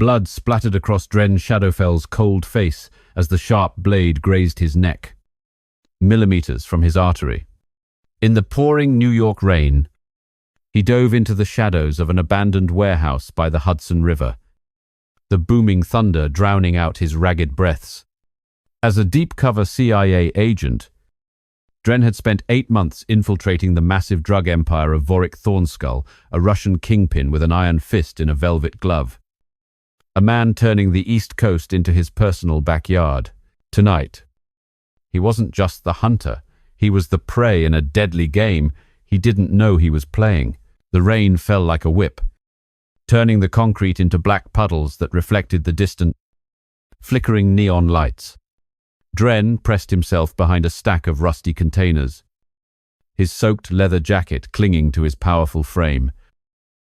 Blood splattered across Dren Shadowfell's cold face as the sharp blade grazed his neck, millimeters from his artery. In the pouring New York rain, he dove into the shadows of an abandoned warehouse by the Hudson River, the booming thunder drowning out his ragged breaths. As a deep-cover CIA agent, Dren had spent 8 months infiltrating the massive drug empire of Vorik Thornskull, a Russian kingpin with an iron fist in a velvet glove. A man turning the East Coast into his personal backyard. Tonight, he wasn't just the hunter. He was the prey in a deadly game he didn't know he was playing. The rain fell like a whip, turning the concrete into black puddles that reflected the distant, flickering neon lights. Dren pressed himself behind a stack of rusty containers, his soaked leather jacket clinging to his powerful frame,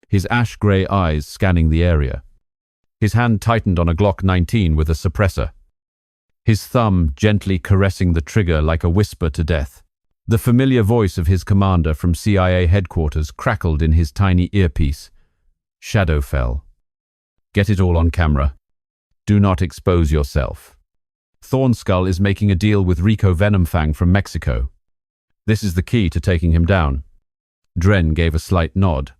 his ash-grey eyes scanning the area. His hand tightened on a Glock 19 with a suppressor, his thumb gently caressing the trigger like a whisper to death. The familiar voice of his commander from CIA headquarters crackled in his tiny earpiece. Shadowfell. Get it all on camera. Do not expose yourself. Thornskull is making a deal with Rico Venomfang from Mexico. This is the key to taking him down. Dren gave a slight nod,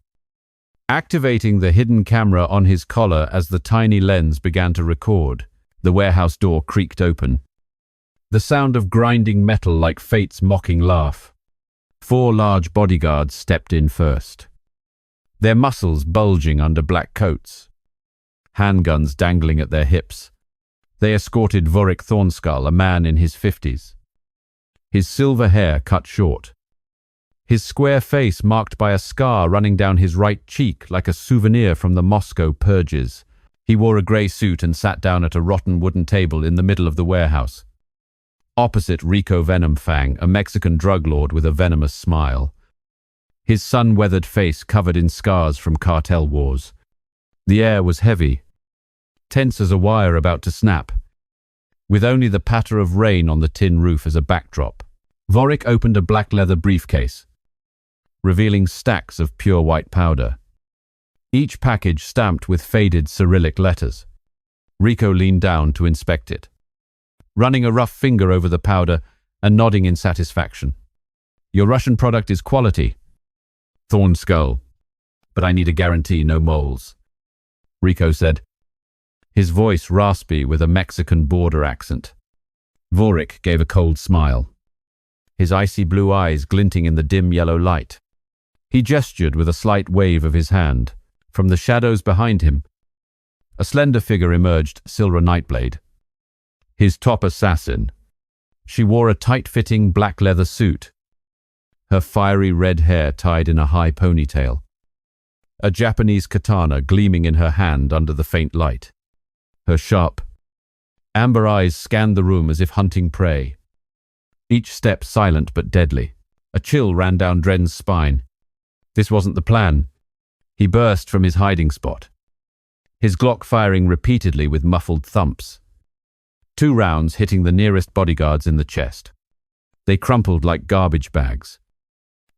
activating the hidden camera on his collar as the tiny lens began to record. The warehouse door creaked open, the sound of grinding metal like fate's mocking laugh. 4 large bodyguards stepped in first, their muscles bulging under black coats, handguns dangling at their hips. They escorted Vorik Thornskull, a man in his 50s, his silver hair cut short, his square face marked by a scar running down his right cheek like a souvenir from the Moscow purges. He wore a grey suit and sat down at a rotten wooden table in the middle of the warehouse, opposite Rico Venomfang, a Mexican drug lord with a venomous smile, his sun-weathered face covered in scars from cartel wars. The air was heavy, tense as a wire about to snap, with only the patter of rain on the tin roof as a backdrop. Vorik opened a black leather briefcase, revealing stacks of pure white powder, each package stamped with faded Cyrillic letters. Rico leaned down to inspect it, running a rough finger over the powder and nodding in satisfaction. Your Russian product is quality, Thornskull, but I need a guarantee no moles, Rico said, his voice raspy with a Mexican border accent. Vorik gave a cold smile, his icy blue eyes glinting in the dim yellow light. He gestured with a slight wave of his hand. From the shadows behind him, a slender figure emerged, Silra Nightblade, his top assassin. She wore a tight-fitting black leather suit, her fiery red hair tied in a high ponytail, a Japanese katana gleaming in her hand under the faint light. Her sharp, amber eyes scanned the room as if hunting prey, each step silent but deadly. A chill ran down Dren's spine. This wasn't the plan. He burst from his hiding spot, his Glock firing repeatedly with muffled thumps. 2 rounds hitting the nearest bodyguards in the chest. They crumpled like garbage bags,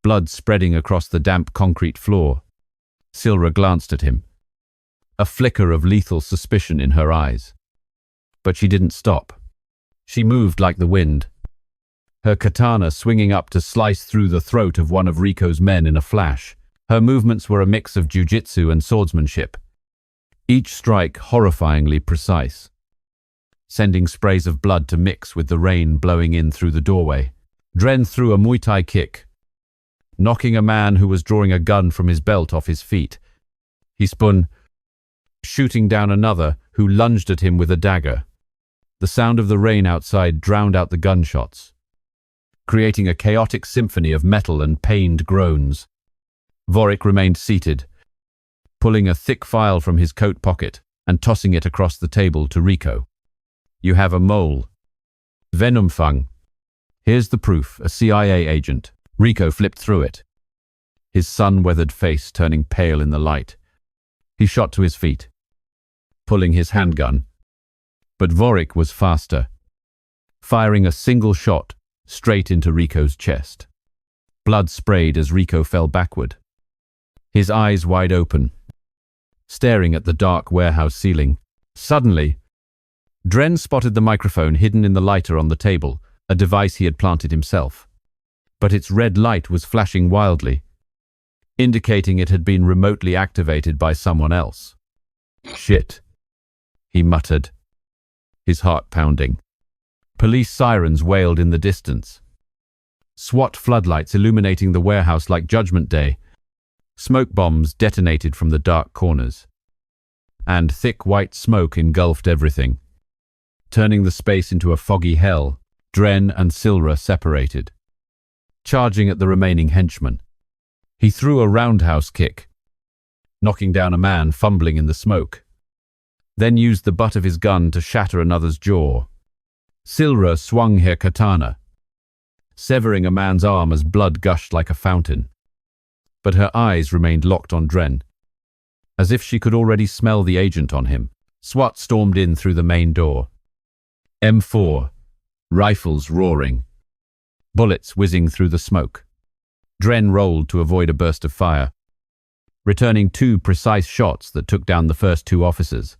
blood spreading across the damp concrete floor. Silra glanced at him, a flicker of lethal suspicion in her eyes. But she didn't stop. She moved like the wind, her katana swinging up to slice through the throat of one of Rico's men in a flash. Her movements were a mix of jiu-jitsu and swordsmanship, each strike horrifyingly precise, sending sprays of blood to mix with the rain blowing in through the doorway. Dren threw a Muay Thai kick, knocking a man who was drawing a gun from his belt off his feet. He spun, shooting down another who lunged at him with a dagger. The sound of the rain outside drowned out the gunshots, creating a chaotic symphony of metal and pained groans. Vorik remained seated, pulling a thick file from his coat pocket and tossing it across the table to Rico. You have a mole. Venomfang. Here's the proof, a CIA agent. Rico flipped through it, his sun-weathered face turning pale in the light. He shot to his feet, pulling his handgun. But Vorik was faster, firing a single shot straight into Rico's chest. Blood sprayed as Rico fell backward, his eyes wide open, staring at the dark warehouse ceiling. Suddenly, Dren spotted the microphone hidden in the lighter on the table, a device he had planted himself. But its red light was flashing wildly, indicating it had been remotely activated by someone else. "Shit," he muttered, his heart pounding. Police sirens wailed in the distance. SWAT floodlights illuminating the warehouse like Judgment Day. Smoke bombs detonated from the dark corners. And thick white smoke engulfed everything, turning the space into a foggy hell. Dren and Silra separated, charging at the remaining henchmen. He threw a roundhouse kick, knocking down a man fumbling in the smoke, then used the butt of his gun to shatter another's jaw. Silra swung her katana, severing a man's arm as blood gushed like a fountain. But her eyes remained locked on Dren, as if she could already smell the agent on him. SWAT stormed in through the main door. M4, rifles roaring, bullets whizzing through the smoke. Dren rolled to avoid a burst of fire, returning 2 precise shots that took down the first 2 officers.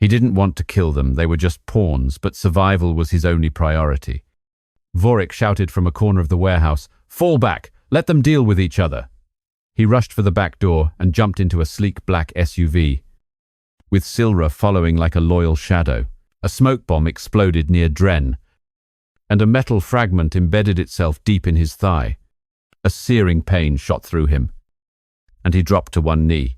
He didn't want to kill them, they were just pawns, but survival was his only priority. Vorik shouted from a corner of the warehouse, "Fall back! Let them deal with each other!" He rushed for the back door and jumped into a sleek black SUV, with Silra following like a loyal shadow. A smoke bomb exploded near Dren, and a metal fragment embedded itself deep in his thigh. A searing pain shot through him, and he dropped to one knee,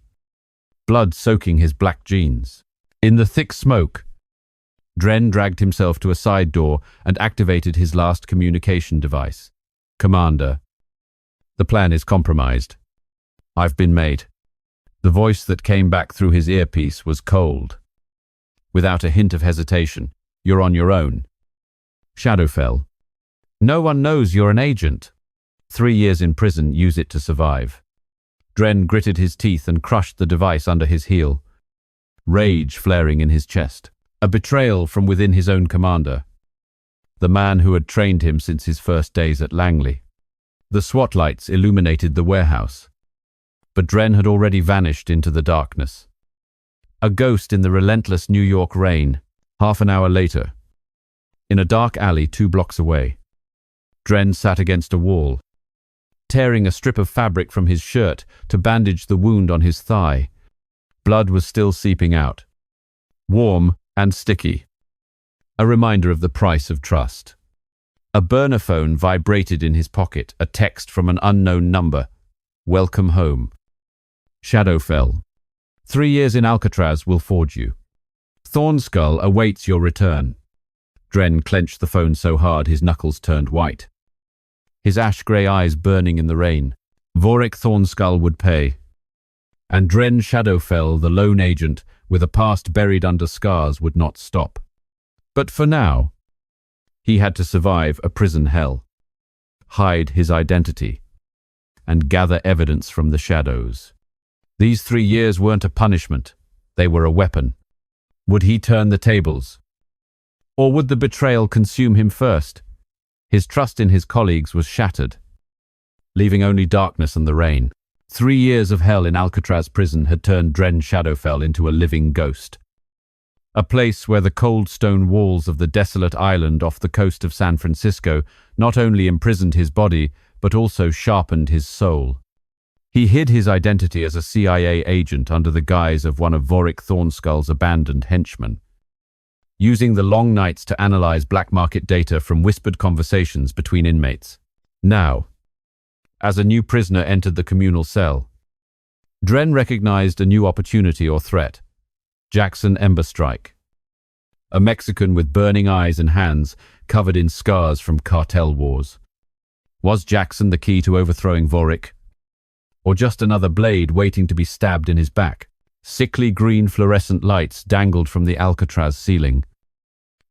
blood soaking his black jeans. In the thick smoke, Dren dragged himself to a side door and activated his last communication device. "Commander, the plan is compromised. I've been made." The voice that came back through his earpiece was cold. Without a hint of hesitation, "You're on your own." Shadowfell. "No one knows you're an agent. 3 years in prison, use it to survive." Dren gritted his teeth and crushed the device under his heel, rage flaring in his chest. A betrayal from within his own commander, the man who had trained him since his first days at Langley. The SWAT lights illuminated the warehouse, but Dren had already vanished into the darkness. A ghost in the relentless New York rain. Half an hour later, in a dark alley 2 blocks away, Dren sat against a wall, tearing a strip of fabric from his shirt to bandage the wound on his thigh. Blood was still seeping out, warm and sticky, a reminder of the price of trust. A burner phone vibrated in his pocket, a text from an unknown number. "Welcome home. Shadowfell. 3 years in Alcatraz will forge you. Thornskull awaits your return." Dren clenched the phone so hard his knuckles turned white, his ash-grey eyes burning in the rain. Vorik Thornskull would pay. And Dren Shadowfell, the lone agent, with a past buried under scars, would not stop. But for now, he had to survive a prison hell, hide his identity, and gather evidence from the shadows. These 3 years weren't a punishment, they were a weapon. Would he turn the tables? Or would the betrayal consume him first? His trust in his colleagues was shattered, leaving only darkness and the rain. 3 years of hell in Alcatraz prison had turned Dren Shadowfell into a living ghost. A place where the cold stone walls of the desolate island off the coast of San Francisco not only imprisoned his body, but also sharpened his soul. He hid his identity as a CIA agent under the guise of one of Vorik Thornskull's abandoned henchmen, using the long nights to analyze black market data from whispered conversations between inmates. Now, as a new prisoner entered the communal cell, Dren recognized a new opportunity or threat. Jackson Emberstrike, a Mexican with burning eyes and hands covered in scars from cartel wars. Was Jackson the key to overthrowing Vorik? Or just another blade waiting to be stabbed in his back? Sickly green fluorescent lights dangled from the Alcatraz ceiling,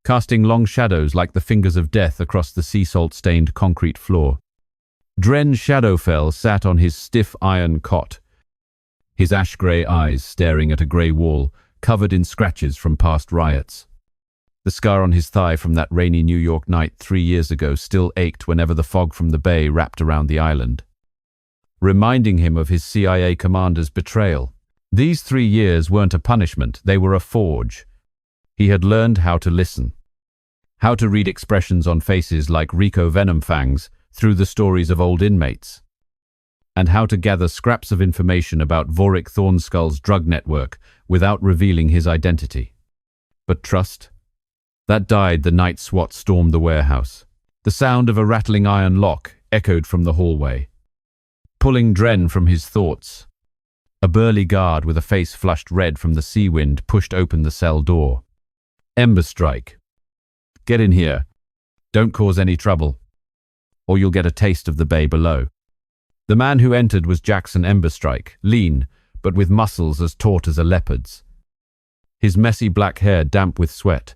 casting long shadows like the fingers of death across the sea salt-stained concrete floor. Dren Shadowfell sat on his stiff iron cot, his ash-grey eyes staring at a grey wall covered in scratches from past riots. The scar on his thigh from that rainy New York night 3 years ago still ached whenever the fog from the bay wrapped around the island, reminding him of his CIA commander's betrayal. These 3 years weren't a punishment, they were a forge, He had learned how to listen, how to read expressions on faces like Rico Venomfangs through the stories of old inmates, and how to gather scraps of information about Vorik Thornskull's drug network without revealing his identity. But trust? That died the night SWAT stormed the warehouse. The sound of a rattling iron lock echoed from the hallway, pulling Dren from his thoughts. A burly guard with a face flushed red from the sea wind pushed open the cell door. "Ember Strike. Get in here. Don't cause any trouble, or you'll get a taste of the bay below." The man who entered was Jackson Emberstrike, lean, but with muscles as taut as a leopard's. His messy black hair damp with sweat,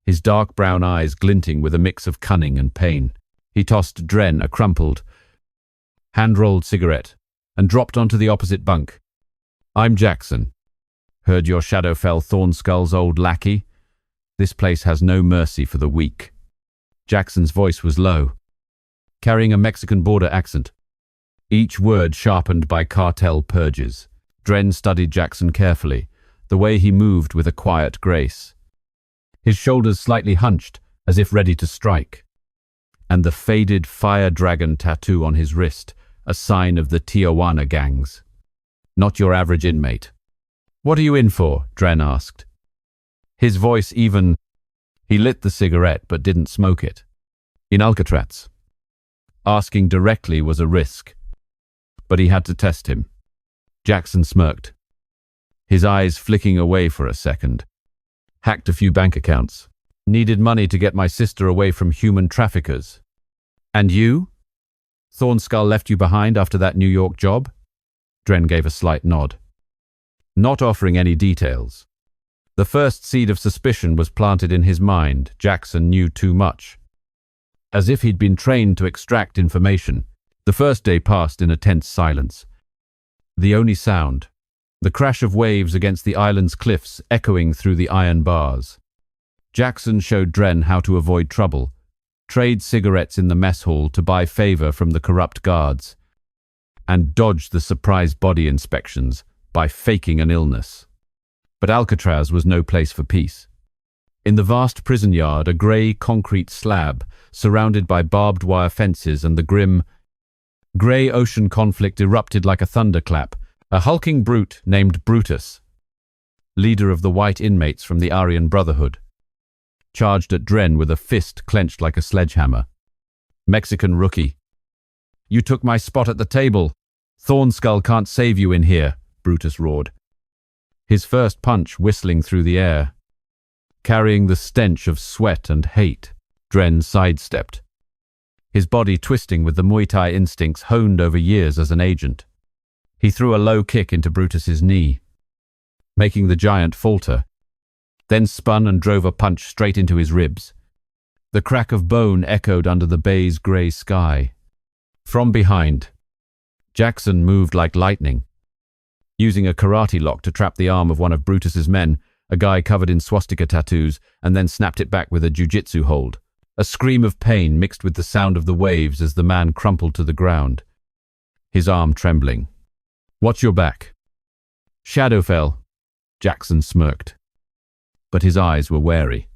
his dark brown eyes glinting with a mix of cunning and pain. He tossed Dren a crumpled, hand-rolled cigarette and dropped onto the opposite bunk. "I'm Jackson. Heard your Shadowfell Thornskull's old lackey? This place has no mercy for the weak." Jackson's voice was low, carrying a Mexican border accent, each word sharpened by cartel purges. Dren studied Jackson carefully, the way he moved with a quiet grace, his shoulders slightly hunched as if ready to strike, and the faded fire dragon tattoo on his wrist, a sign of the Tijuana gangs. "Not your average inmate." "What are you in for?" Dren asked. His voice even. He lit the cigarette but didn't smoke it. "In Alcatraz." Asking directly was a risk, but he had to test him. Jackson smirked, his eyes flicking away for a second. "Hacked a few bank accounts. Needed money to get my sister away from human traffickers." "And you? Thornskull left you behind after that New York job?" Dren gave a slight nod, not offering any details. The first seed of suspicion was planted in his mind. Jackson knew too much. As if he'd been trained to extract information, the first day passed in a tense silence. The only sound, the crash of waves against the island's cliffs echoing through the iron bars. Jackson showed Dren how to avoid trouble, trade cigarettes in the mess hall to buy favor from the corrupt guards, and dodge the surprise body inspections by faking an illness. But Alcatraz was no place for peace. In the vast prison yard, a grey concrete slab, surrounded by barbed wire fences and the grim, grey ocean conflict erupted like a thunderclap. A hulking brute named Brutus, leader of the white inmates from the Aryan Brotherhood, charged at Dren with a fist clenched like a sledgehammer. "Mexican rookie. You took my spot at the table. Thornskull can't save you in here," Brutus roared, his first punch whistling through the air. Carrying the stench of sweat and hate, Dren sidestepped, his body twisting with the Muay Thai instincts honed over years as an agent. He threw a low kick into Brutus's knee, making the giant falter, then spun and drove a punch straight into his ribs. The crack of bone echoed under the bay's grey sky. From behind, Jackson moved like lightning, using a karate lock to trap the arm of one of Brutus's men, a guy covered in swastika tattoos, and then snapped it back with a jiu-jitsu hold. A scream of pain mixed with the sound of the waves as the man crumpled to the ground, his arm trembling. "Watch your back." "Shadowfell," Jackson smirked, but his eyes were wary,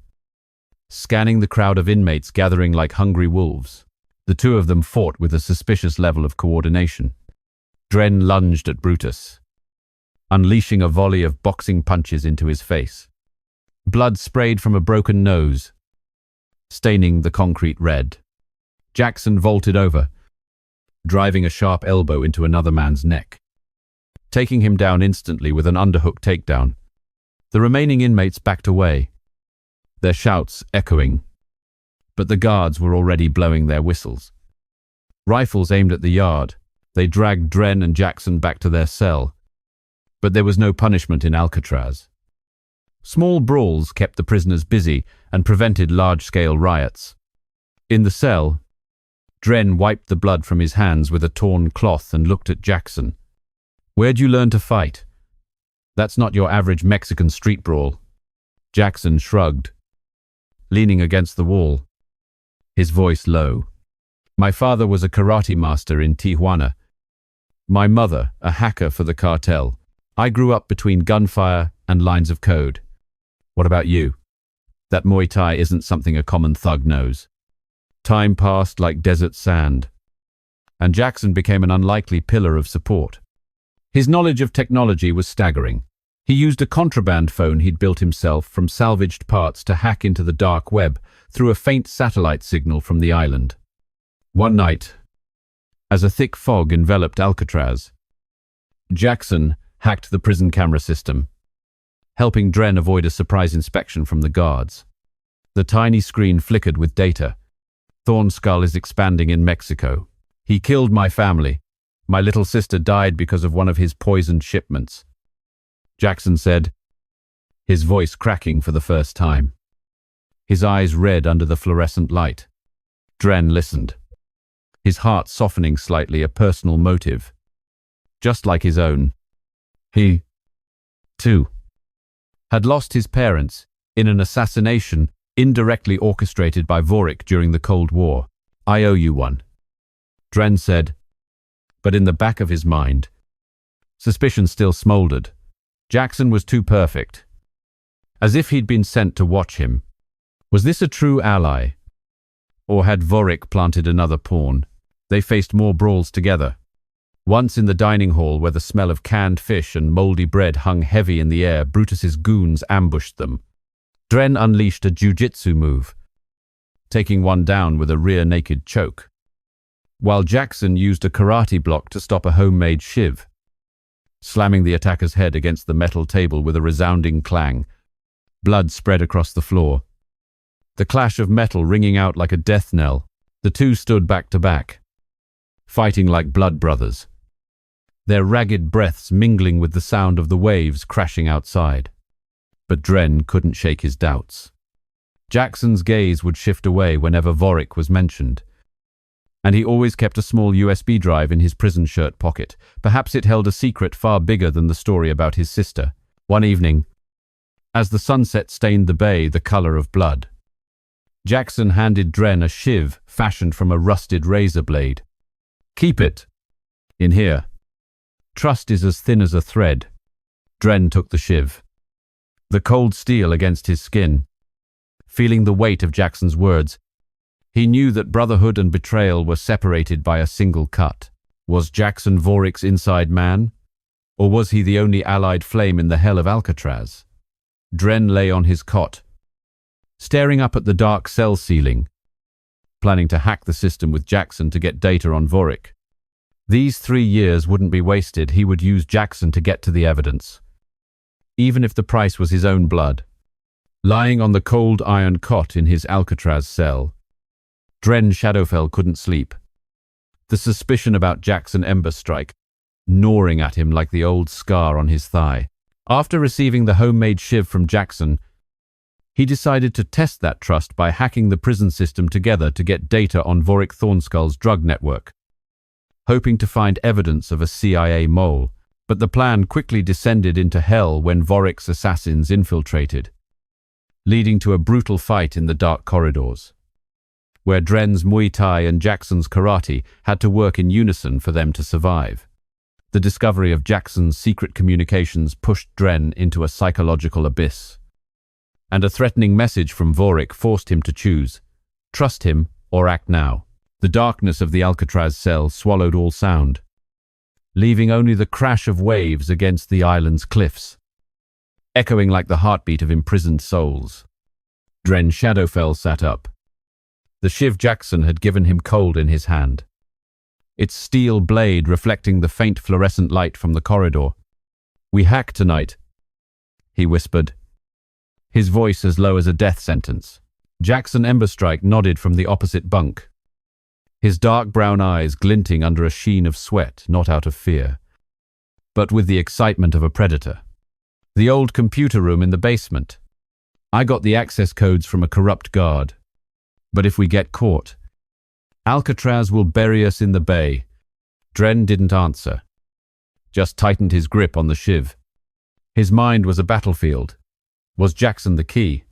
scanning the crowd of inmates gathering like hungry wolves. The two of them fought with a suspicious level of coordination. Dren lunged at Brutus, unleashing a volley of boxing punches into his face. Blood sprayed from a broken nose, staining the concrete red. Jackson vaulted over, driving a sharp elbow into another man's neck, taking him down instantly with an underhook takedown. The remaining inmates backed away, their shouts echoing, but the guards were already blowing their whistles. Rifles aimed at the yard, they dragged Dren and Jackson back to their cell. But there was no punishment in Alcatraz. Small brawls kept the prisoners busy and prevented large-scale riots. In the cell, Dren wiped the blood from his hands with a torn cloth and looked at Jackson. "Where'd you learn to fight? That's not your average Mexican street brawl." Jackson shrugged, leaning against the wall, his voice low. "My father was a karate master in Tijuana. My mother, a hacker for the cartel. I grew up between gunfire and lines of code." What about you? That Muay Thai isn't something a common thug knows. Time passed like desert sand, and Jackson became an unlikely pillar of support. His knowledge of technology was staggering. He used a contraband phone he'd built himself from salvaged parts to hack into the dark web through a faint satellite signal from the island. One night, as a thick fog enveloped Alcatraz, Jackson hacked the prison camera system, helping Dren avoid a surprise inspection from the guards. The tiny screen flickered with data. Thornskull is expanding in Mexico. He killed my family. My little sister died because of one of his poisoned shipments. Jackson said, his voice cracking for the first time. His eyes red under the fluorescent light. Dren listened, his heart softening slightly, a personal motive. Just like his own. He, too, had lost his parents in an assassination indirectly orchestrated by Vorik during the Cold War. I owe you one, Dren said, but in the back of his mind, suspicion still smoldered. Jackson was too perfect, as if he'd been sent to watch him. Was this a true ally? Or had Vorik planted another pawn? They faced more brawls together. Once in the dining hall where the smell of canned fish and moldy bread hung heavy in the air, Brutus's goons ambushed them. Dren unleashed a jiu-jitsu move, taking one down with a rear-naked choke, while Jackson used a karate block to stop a homemade shiv, slamming the attacker's head against the metal table with a resounding clang. Blood spread across the floor, the clash of metal ringing out like a death knell. The two stood back to back, fighting like blood brothers, their ragged breaths mingling with the sound of the waves crashing outside. But Dren couldn't shake his doubts. Jackson's gaze would shift away whenever Vorik was mentioned, and he always kept a small USB drive in his prison shirt pocket. Perhaps it held a secret far bigger than the story about his sister. One evening, as the sunset stained the bay the color of blood, Jackson handed Dren a shiv fashioned from a rusted razor blade. Keep it. In here. Trust is as thin as a thread. Dren took the shiv, the cold steel against his skin, feeling the weight of Jackson's words. He knew that brotherhood and betrayal were separated by a single cut. Was Jackson Vorik's inside man? Or was he the only allied flame in the hell of Alcatraz? Dren lay on his cot, staring up at the dark cell ceiling, planning to hack the system with Jackson to get data on Vorik. These 3 years wouldn't be wasted. He would use Jackson to get to the evidence, even if the price was his own blood. Lying on the cold iron cot in his Alcatraz cell, Dren Shadowfell couldn't sleep. The suspicion about Jackson Emberstrike gnawing at him like the old scar on his thigh. After receiving the homemade shiv from Jackson, he decided to test that trust by hacking the prison system together to get data on Vorik Thornskull's drug network, hoping to find evidence of a CIA mole. But the plan quickly descended into hell when Vorik's assassins infiltrated, leading to a brutal fight in the dark corridors, where Dren's Muay Thai and Jackson's karate had to work in unison for them to survive. The discovery of Jackson's secret communications pushed Dren into a psychological abyss, and a threatening message from Vorik forced him to choose: trust him or act now. The darkness of the Alcatraz cell swallowed all sound, leaving only the crash of waves against the island's cliffs, echoing like the heartbeat of imprisoned souls. Dren Shadowfell sat up. The shiv Jackson had given him cold in his hand, its steel blade reflecting the faint fluorescent light from the corridor. "We hack tonight," he whispered, his voice as low as a death sentence. Jackson Emberstrike nodded from the opposite bunk, his dark brown eyes glinting under a sheen of sweat, not out of fear, but with the excitement of a predator. "The old computer room in the basement. I got the access codes from a corrupt guard. But if we get caught, Alcatraz will bury us in the bay." Dren didn't answer, just tightened his grip on the shiv. His mind was a battlefield. Was Jackson the key,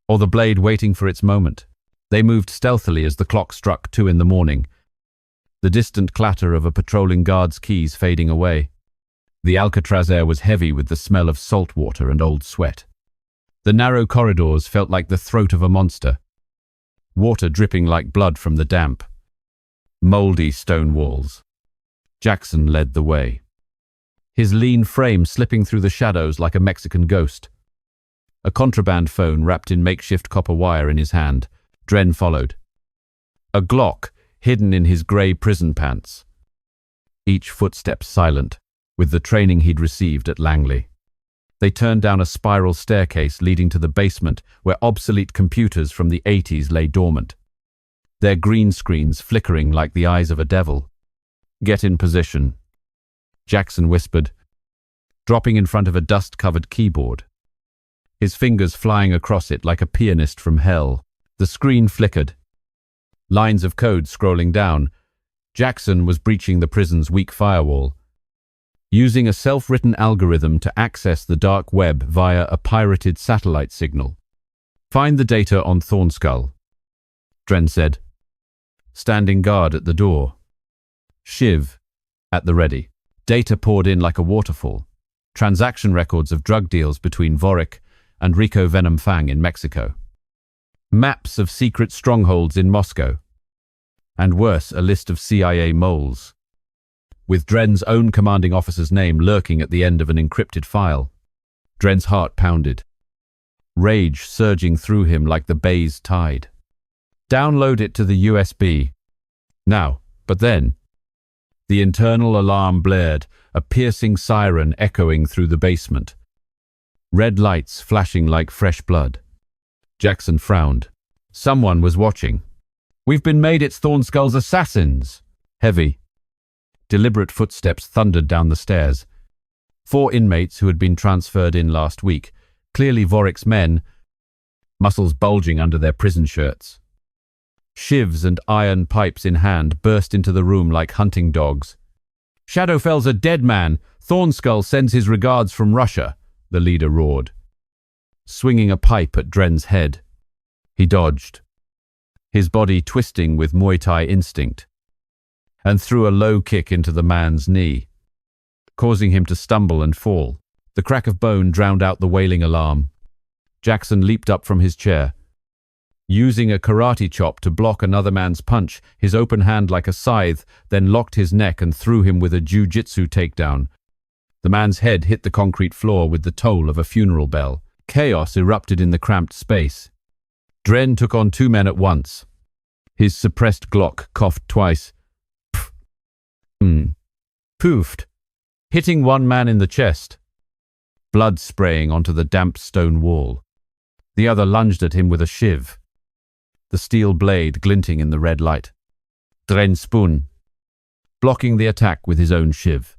or the blade waiting for its moment? They moved stealthily as the clock struck 2 in the morning, the distant clatter of a patrolling guard's keys fading away. The Alcatraz air was heavy with the smell of salt water and old sweat. The narrow corridors felt like the throat of a monster. Water dripping like blood from the damp. Moldy stone walls. Jackson led the way. His lean frame slipping through the shadows like a Mexican ghost. A contraband phone wrapped in makeshift copper wire in his hand. Dren followed. A Glock hidden in his grey prison pants. Each footstep silent, with the training he'd received at Langley. They turned down a spiral staircase leading to the basement where obsolete computers from the 80s lay dormant. Their green screens flickering like the eyes of a devil. "Get in position," Jackson whispered, dropping in front of a dust-covered keyboard. His fingers flying across it like a pianist from hell. The screen flickered. Lines of code scrolling down. Jackson was breaching the prison's weak firewall, using a self-written algorithm to access the dark web via a pirated satellite signal. "Find the data on Thornskull," Dren said, standing guard at the door. Shiv at the ready. Data poured in like a waterfall. Transaction records of drug deals between Vorik and Rico Venom Fang in Mexico. Maps of secret strongholds in Moscow. And worse, a list of CIA moles, with Dren's own commanding officer's name lurking at the end of an encrypted file. Dren's heart pounded, rage surging through him like the bay's tide. Download it to the USB. Now, but then. The internal alarm blared, a piercing siren echoing through the basement. Red lights flashing like fresh blood. Jackson frowned. Someone was watching. "We've been made it's Thornskull's assassins." Heavy, deliberate footsteps thundered down the stairs. 4 inmates who had been transferred in last week, clearly Vorik's men, muscles bulging under their prison shirts. Shivs and iron pipes in hand burst into the room like hunting dogs. "Shadowfell's a dead man. Thornskull sends his regards from Russia," the leader roared, swinging a pipe at Dren's head. He dodged, his body twisting with Muay Thai instinct, and threw a low kick into the man's knee, causing him to stumble and fall. The crack of bone drowned out the wailing alarm. Jackson leaped up from his chair, using a karate chop to block another man's punch, his open hand like a scythe, then locked his neck and threw him with a jiu-jitsu takedown. The man's head hit the concrete floor with the toll of a funeral bell. Chaos erupted in the cramped space. Dren took on 2 men at once. His suppressed Glock coughed twice. Poofed, hitting one man in the chest, blood spraying onto the damp stone wall. The other lunged at him with a shiv, the steel blade glinting in the red light. Dren spun, blocking the attack with his own shiv.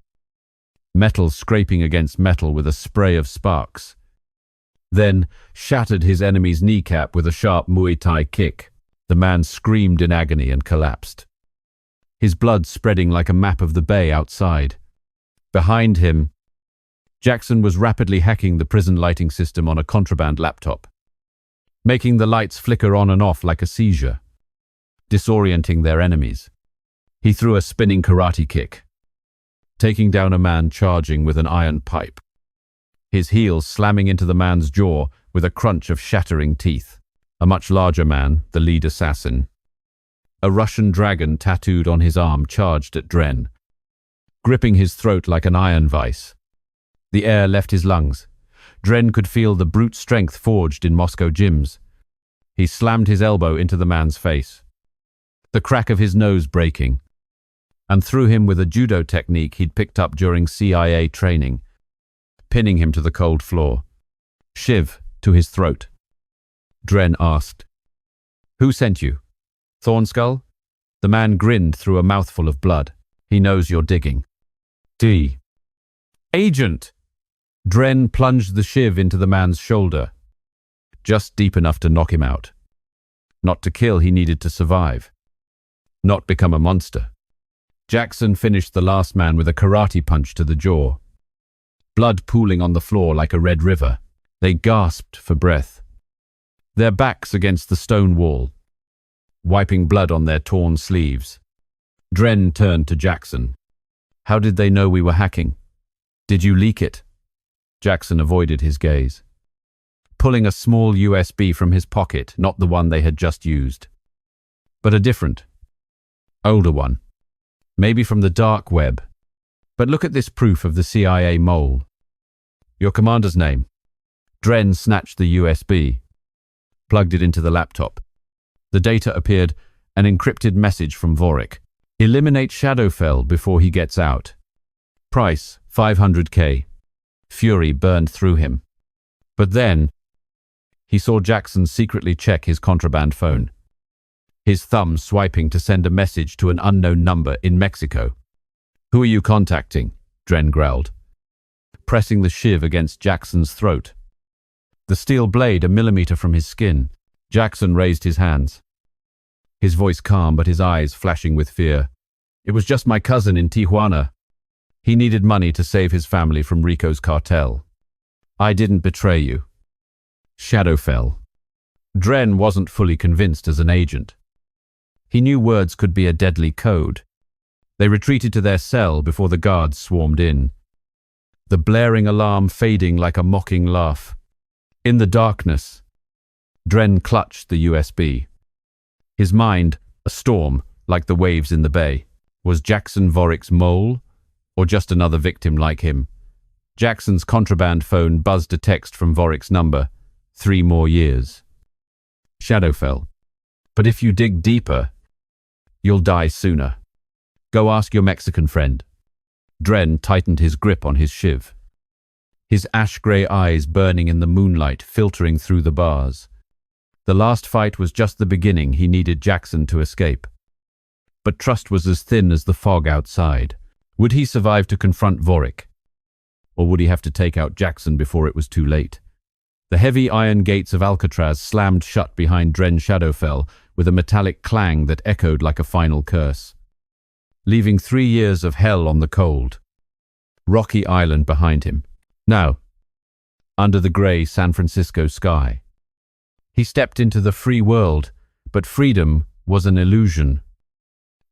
Metal scraping against metal with a spray of sparks. Then shattered his enemy's kneecap with a sharp Muay Thai kick. The man screamed in agony and collapsed, his blood spreading like a map of the bay outside. Behind him, Jackson was rapidly hacking the prison lighting system on a contraband laptop, making the lights flicker on and off like a seizure, disorienting their enemies. He threw a spinning karate kick, taking down a man charging with an iron pipe, his heels slamming into the man's jaw with a crunch of shattering teeth. A much larger man, the lead assassin, a Russian dragon tattooed on his arm, charged at Dren, gripping his throat like an iron vice. The air left his lungs. Dren could feel the brute strength forged in Moscow gyms. He slammed his elbow into the man's face, the crack of his nose breaking, and threw him with a judo technique he'd picked up during CIA training, pinning him to the cold floor. Shiv to his throat. Dren asked, "Who sent you? Thornskull?" The man grinned through a mouthful of blood. "He knows you're digging." D. "Agent!" Dren plunged the shiv into the man's shoulder, just deep enough to knock him out. Not to kill, he needed to survive, not become a monster. Jackson finished the last man with a karate punch to the jaw, blood pooling on the floor like a red river. They gasped for breath, their backs against the stone wall, wiping blood on their torn sleeves. Dren turned to Jackson. "How did they know we were hacking? Did you leak it?" Jackson avoided his gaze. pulling a small USB from his pocket, not the one they had just used, but a different, older one, maybe from the dark web. But look at this proof of the CIA mole. Your commander's name. Dren snatched the USB, plugged it into the laptop. The data appeared, an encrypted message from Vorik. Eliminate Shadowfell before he gets out. Price, 500K. Fury burned through him. But then, he saw Jackson secretly check his contraband phone, his thumb swiping to send a message to an unknown number in Mexico. Who are you contacting? Dren growled, pressing the shiv against Jackson's throat. The steel blade a millimeter from his skin. Jackson raised his hands, his voice calm but his eyes flashing with fear. It was just my cousin in Tijuana. He needed money to save his family from Rico's cartel. I didn't betray you. Shadowfell. Dren wasn't fully convinced as an agent. He knew words could be a deadly code. They retreated to their cell before the guards swarmed in, the blaring alarm fading like a mocking laugh. In the darkness, Dren clutched the USB. His mind, a storm like the waves in the bay. Was Jackson Vorik's mole, or just another victim like him? Jackson's contraband phone buzzed a text from Vorik's number. 3 more years. Shadowfell. But if you dig deeper, you'll die sooner. Go ask your Mexican friend. Dren tightened his grip on his shiv, his ash-grey eyes burning in the moonlight, filtering through the bars. The last fight was just the beginning. He needed Jackson to escape. But trust was as thin as the fog outside. Would he survive to confront Vorik? Or would he have to take out Jackson before it was too late? The heavy iron gates of Alcatraz slammed shut behind Dren Shadowfell with a metallic clang that echoed like a final curse, leaving 3 years of hell on the cold, rocky island behind him. Now, under the grey San Francisco sky, he stepped into the free world, but freedom was an illusion,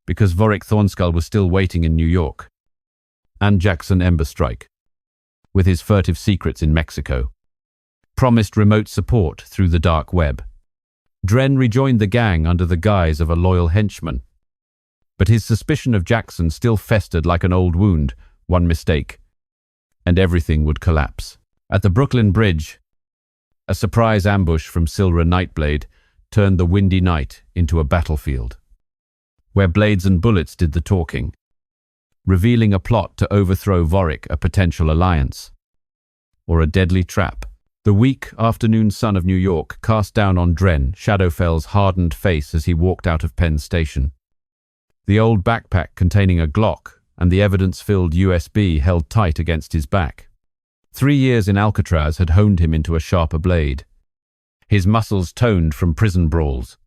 because Vorik Thornskull was still waiting in New York, and Jackson Emberstrike, with his furtive secrets in Mexico, promised remote support through the dark web. Dren rejoined the gang under the guise of a loyal henchman, but his suspicion of Jackson still festered like an old wound. One mistake, and everything would collapse. At the Brooklyn Bridge, a surprise ambush from Silra Nightblade turned the windy night into a battlefield, where blades and bullets did the talking, revealing a plot to overthrow Vorik, a potential alliance, or a deadly trap. The weak afternoon sun of New York cast down on Dren Shadowfell's hardened face as he walked out of Penn Station. The old backpack containing a Glock and the evidence-filled USB held tight against his back. 3 years in Alcatraz had honed him into a sharper blade, his muscles toned from prison brawls,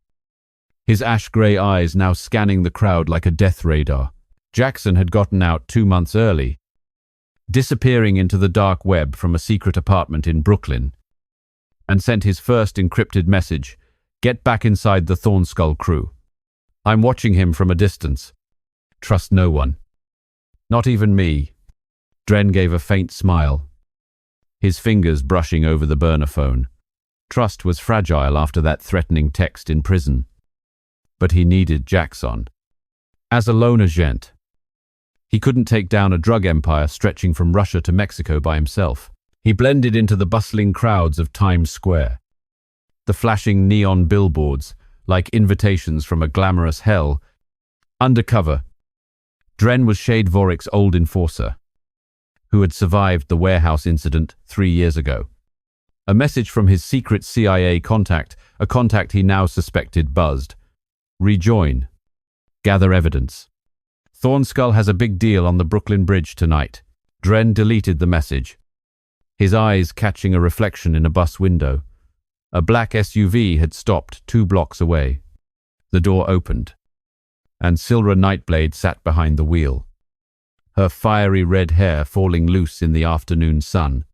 his ash-grey eyes now scanning the crowd like a death radar. Jackson had gotten out 2 months early, disappearing into the dark web from a secret apartment in Brooklyn, and sent his first encrypted message: "Get back inside the Thornskull crew. I'm watching him from a distance. Trust no one. Not even me." Dren gave a faint smile, his fingers brushing over the burner phone. Trust was fragile after that threatening text in prison. But he needed Jackson. As a lone agent, he couldn't take down a drug empire stretching from Russia to Mexico by himself. He blended into the bustling crowds of Times Square, the flashing neon billboards like invitations from a glamorous hell. Undercover, Dren was Shade Vorik's old enforcer, who had survived the warehouse incident 3 years ago. A message from his secret CIA contact, a contact he now suspected buzzed: "Rejoin. Gather evidence. Thornskull has a big deal on the Brooklyn Bridge tonight." Dren deleted the message, his eyes catching a reflection in a bus window. A black SUV had stopped 2 blocks away. The door opened, and Silra Nightblade sat behind the wheel, her fiery red hair falling loose in the afternoon sun,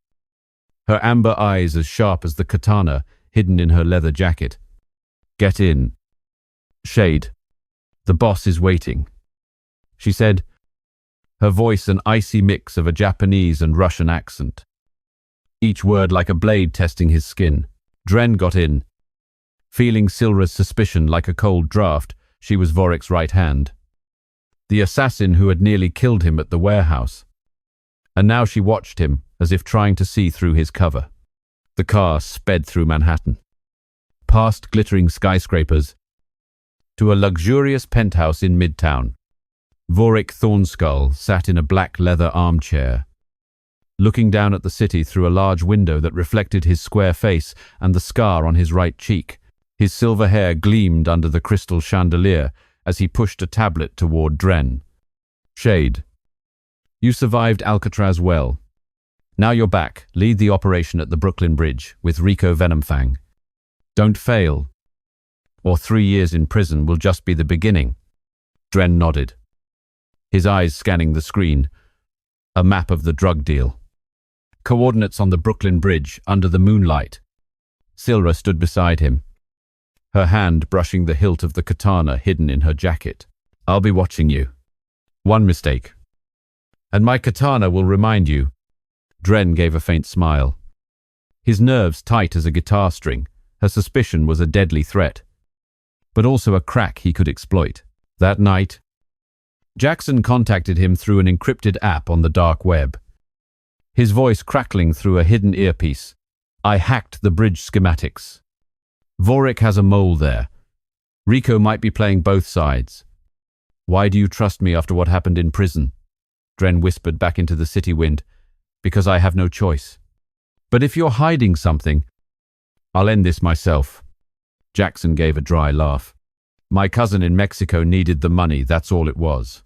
her amber eyes as sharp as the katana hidden in her leather jacket. "Get in. Shade. The boss is waiting," she said, her voice an icy mix of a Japanese and Russian accent, each word like a blade testing his skin. Dren got in. Feeling Silra's suspicion like a cold draft, she was Vorik's right hand. The assassin who had nearly killed him at the warehouse. And now she watched him, as if trying to see through his cover. The car sped through Manhattan, past glittering skyscrapers, to a luxurious penthouse in Midtown. Vorik Thornskull sat in a black leather armchair, looking down at the city through a large window that reflected his square face and the scar on his right cheek. His silver hair gleamed under the crystal chandelier as he pushed a tablet toward Dren. "Shade, you survived Alcatraz well. Now you're back. Lead the operation at the Brooklyn Bridge with Rico Venomfang. Don't fail, or 3 years in prison will just be the beginning." Dren nodded, his eyes scanning the screen. A map of the drug deal. Coordinates on the Brooklyn Bridge under the moonlight. Silra stood beside him, her hand brushing the hilt of the katana hidden in her jacket. "I'll be watching you. One mistake, and my katana will remind you." Dren gave a faint smile, his nerves tight as a guitar string. Her suspicion was a deadly threat, but also a crack he could exploit. That night, Jackson contacted him through an encrypted app on the dark web, his voice crackling through a hidden earpiece. "I hacked the bridge schematics. Vorik has a mole there. Rico might be playing both sides. Why do you trust me after what happened in prison?" Dren whispered back into the city wind. "Because I have no choice. But if you're hiding something, I'll end this myself." Jackson gave a dry laugh. "My cousin in Mexico needed the money, that's all it was.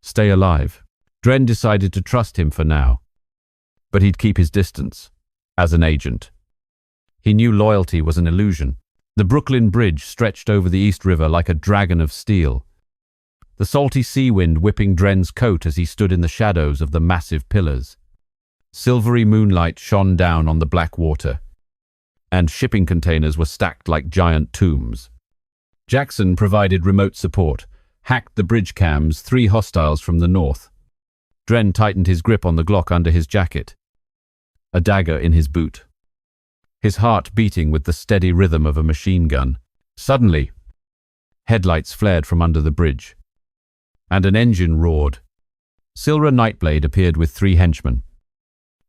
Stay alive." Dren decided to trust him for now, but he'd keep his distance, as an agent. He knew loyalty was an illusion. The Brooklyn Bridge stretched over the East River like a dragon of steel, the salty sea wind whipping Dren's coat as he stood in the shadows of the massive pillars. Silvery moonlight shone down on the black water, and shipping containers were stacked like giant tombs. Jackson provided remote support, hacked the bridge cams, 3 hostiles from the north. Dren tightened his grip on the Glock under his jacket, a dagger in his boot, his heart beating with the steady rhythm of a machine gun. Suddenly, headlights flared from under the bridge, and an engine roared. Silra Nightblade appeared with 3 henchmen,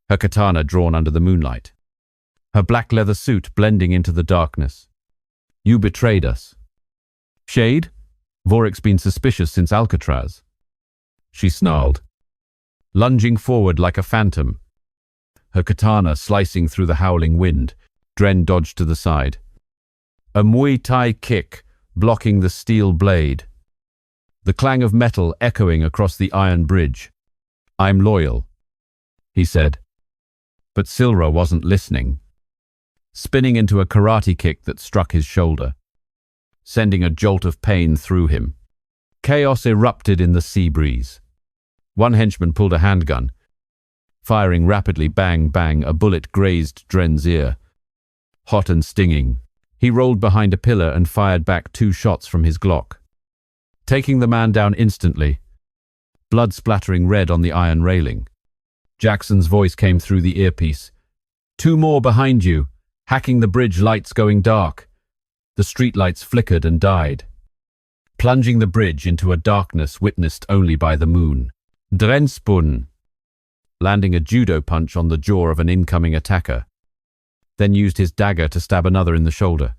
her katana drawn under the moonlight, her black leather suit blending into the darkness. "You betrayed us." "Shade? Vorik's been suspicious since Alcatraz." She snarled, lunging forward like a phantom, her katana slicing through the howling wind. Dren dodged to the side, a Muay Thai kick blocking the steel blade, the clang of metal echoing across the iron bridge. "I'm loyal," he said. But Silra wasn't listening, spinning into a karate kick that struck his shoulder, sending a jolt of pain through him. Chaos erupted in the sea breeze. One henchman pulled a handgun, firing rapidly. Bang, bang, a bullet grazed Dren's ear. Hot and stinging, he rolled behind a pillar and fired back 2 shots from his Glock, taking the man down instantly, blood splattering red on the iron railing. Jackson's voice came through the earpiece. "2 more behind you, hacking the bridge, lights going dark." The streetlights flickered and died, plunging the bridge into a darkness witnessed only by the moon. Dren spun, landing a judo punch on the jaw of an incoming attacker, then used his dagger to stab another in the shoulder,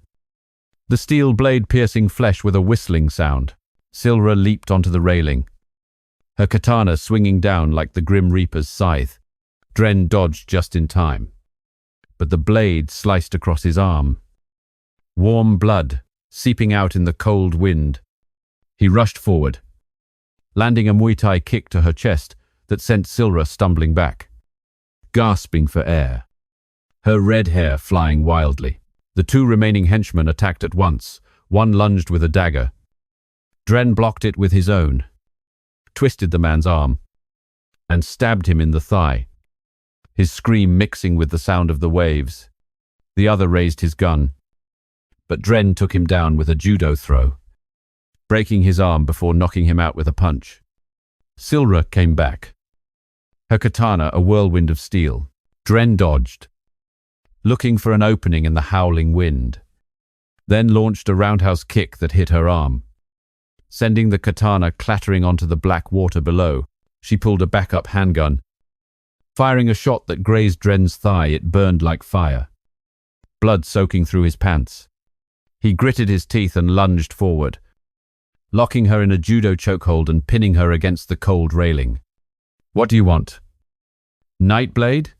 the steel blade piercing flesh with a whistling sound. Silra leaped onto the railing, her katana swinging down like the Grim Reaper's scythe. Dren dodged just in time, but the blade sliced across his arm, warm blood seeping out in the cold wind. He rushed forward, landing a Muay Thai kick to her chest that sent Silra stumbling back, gasping for air, her red hair flying wildly. The 2 remaining henchmen attacked at once. One lunged with a dagger. Dren blocked it with his own, twisted the man's arm, and stabbed him in the thigh, his scream mixing with the sound of the waves. The other raised his gun, but Dren took him down with a judo throw, breaking his arm before knocking him out with a punch. Silra came back, her katana a whirlwind of steel. Dren dodged, looking for an opening in the howling wind, then launched a roundhouse kick that hit her arm. Sending the katana clattering onto the black water below, she pulled a backup handgun. Firing a shot that grazed Dren's thigh, it burned like fire, blood soaking through his pants. He gritted his teeth and lunged forward, locking her in a judo chokehold and pinning her against the cold railing. "What do you want? Nightblade?